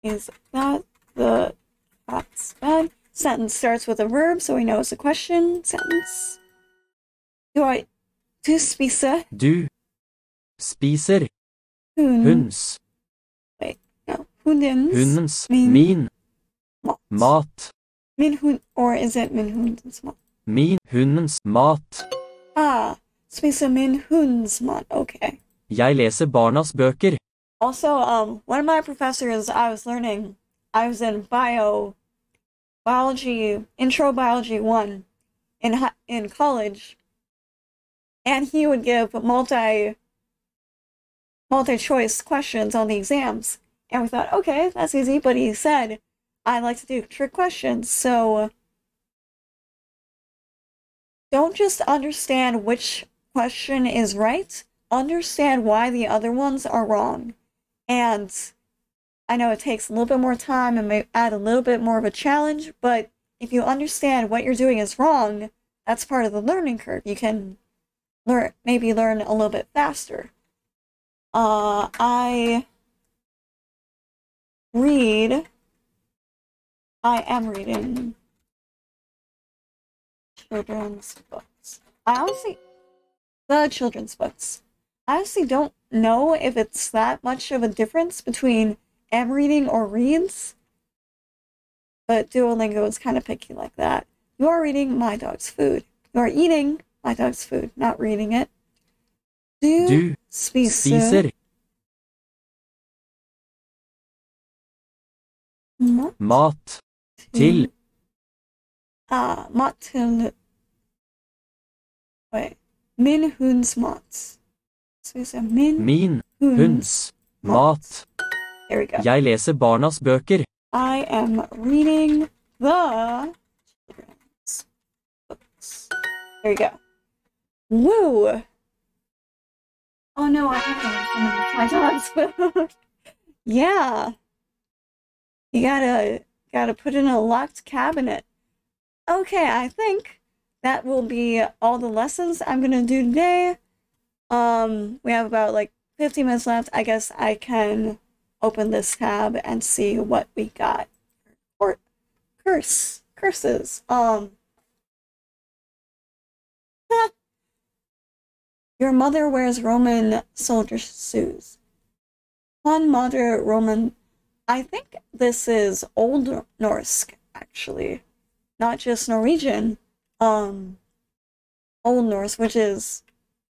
Is that the cat's bed? Sentence starts with a verb, so we know it's a question sentence. Du spiser. Du spiser Hun. hunds. Wait, no. Hundens. Hundens. Min. Mat. Min hund, or is it min hundens mat? Min hundens mat. Ah, spise min hunds mat. Okay. Jeg leser barnas bøker. Also, one of my professors I was in biology, intro biology 1 in college, and he would give multi-choice questions on the exams. And we thought, okay, that's easy, but he said, I like to do trick questions, so don't just understand which question is right, understand why the other ones are wrong. And I know it takes a little bit more time and may add a little bit more of a challenge, but if you understand what you're doing is wrong, that's part of the learning curve. You can maybe learn a little bit faster. I am reading children's books. The children's books. I honestly don't know if it's that much of a difference between am reading or reads, but Duolingo is kind of picky like that. You are reading my dog's food. You are eating my dog's food, not reading it. Du spiser mat til mat til min hunds mat. Spiser min hunds mat. There we go. Jeg leser barnas bøker. I am reading the children's books. There you go. Woo! Oh no, I have my dog's food. Yeah. You gotta put it in a locked cabinet. Okay, I think that will be all the lessons I'm gonna do today. We have about like 15 minutes left. I guess I can open this tab and see what we got. Or curses. Your mother wears Roman soldier shoes. One mother Roman. I think this is Old Norse, actually, not just Norwegian. Old Norse, which is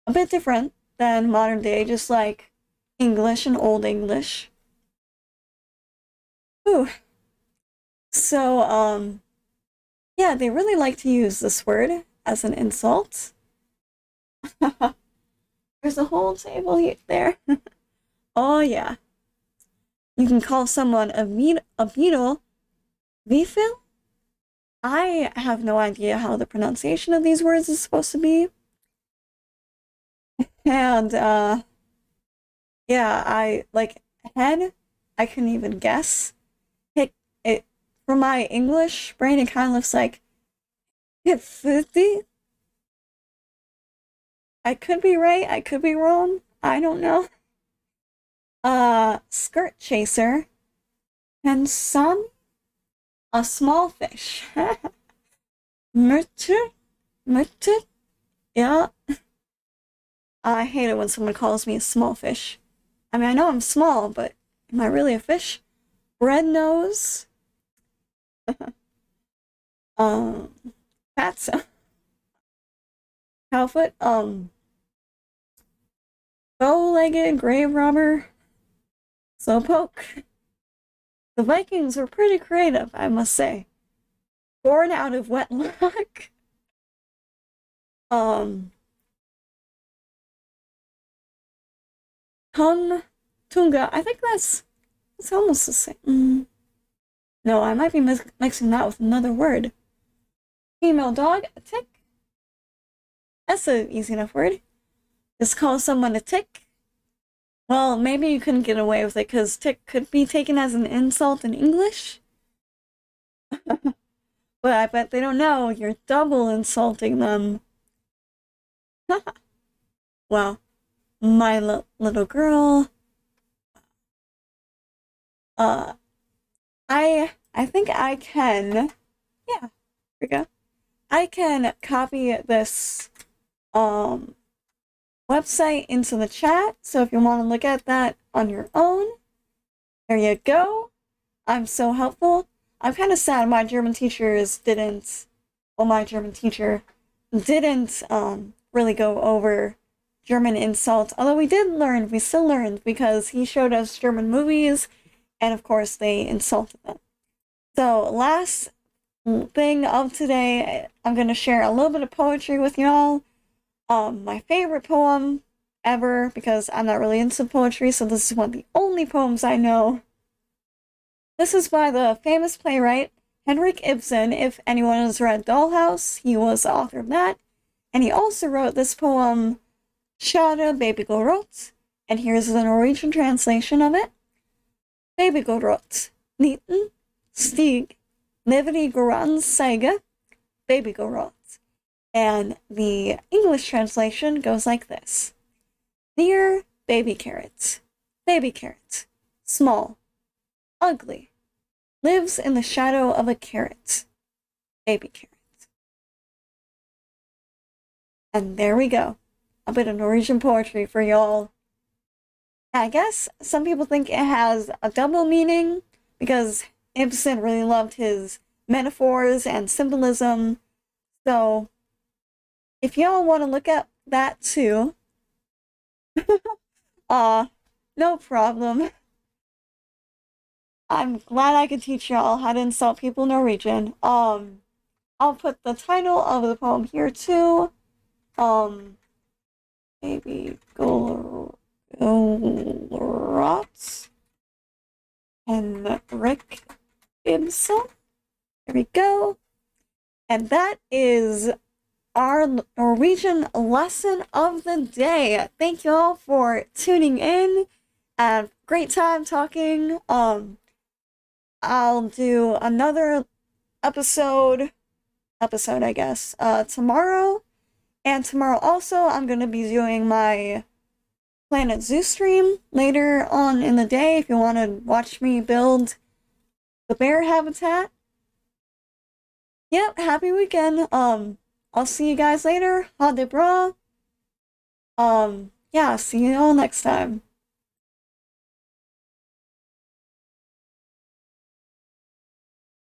a bit different than modern day, just like English and Old English. Ooh. So, yeah, they really like to use this word as an insult. There's a whole table there. Oh, yeah. You can call someone a beetle. Vifil? I have no idea how the pronunciation of these words is supposed to be. And, yeah, I, like, head, I couldn't even guess. It from my English brain, it kind of looks like "50." I could be right, I could be wrong, I don't know. Skirt chaser. And some, a small fish. Mutter? Yeah. I hate it when someone calls me a small fish. I mean, I know I'm small, but am I really a fish? Red nose. Fatso. Cowfoot. Bow-legged grave robber. Slowpoke. The Vikings were pretty creative, I must say. Born out of wedlock. Tunga. I think it's almost the same. No, I might be mixing that with another word. Female dog, a tick. That's an easy enough word. Just call someone a tick. Well, maybe you couldn't get away with it because tick could be taken as an insult in English. But I bet they don't know you're double insulting them. Well, my little girl. I think I can, yeah, here we go. I can copy this website into the chat, so if you want to look at that on your own, there you go. I'm so helpful. I'm kind of sad my German teachers didn't, well, my German teacher didn't really go over German insults, although we still learned because he showed us German movies, and of course they insulted them. So last thing of today, I'm going to share a little bit of poetry with y'all. My favorite poem ever, because I'm not really into poetry, so this is one of the only poems I know. This is by the famous playwright Henrik Ibsen. If anyone has read Dollhouse, he was the author of that. And he also wrote this poem, Schade, baby go rot. And here's the Norwegian translation of it. Baby go rot. Liten, stig, neveri goran seige, baby go rot. And the English translation goes like this. Dear baby carrot, small, ugly, lives in the shadow of a carrot, baby carrot. And there we go. A bit of Norwegian poetry for y'all. I guess some people think it has a double meaning because Ibsen really loved his metaphors and symbolism. So, if y'all want to look at that too, no problem. I'm glad I could teach y'all how to insult people in Norwegian. I'll put the title of the poem here too. Baby Golrot and Rick Ibsen. There we go. And that is our Norwegian lesson of the day. Thank you all for tuning in. Great time talking. I'll do another episode, I guess, tomorrow. And tomorrow also, I'm going to be doing my Planet Zoo stream later on in the day if you want to watch me build the bear habitat. Yep, happy weekend. I'll see you guys later. Ha det bra. Yeah, see you all next time.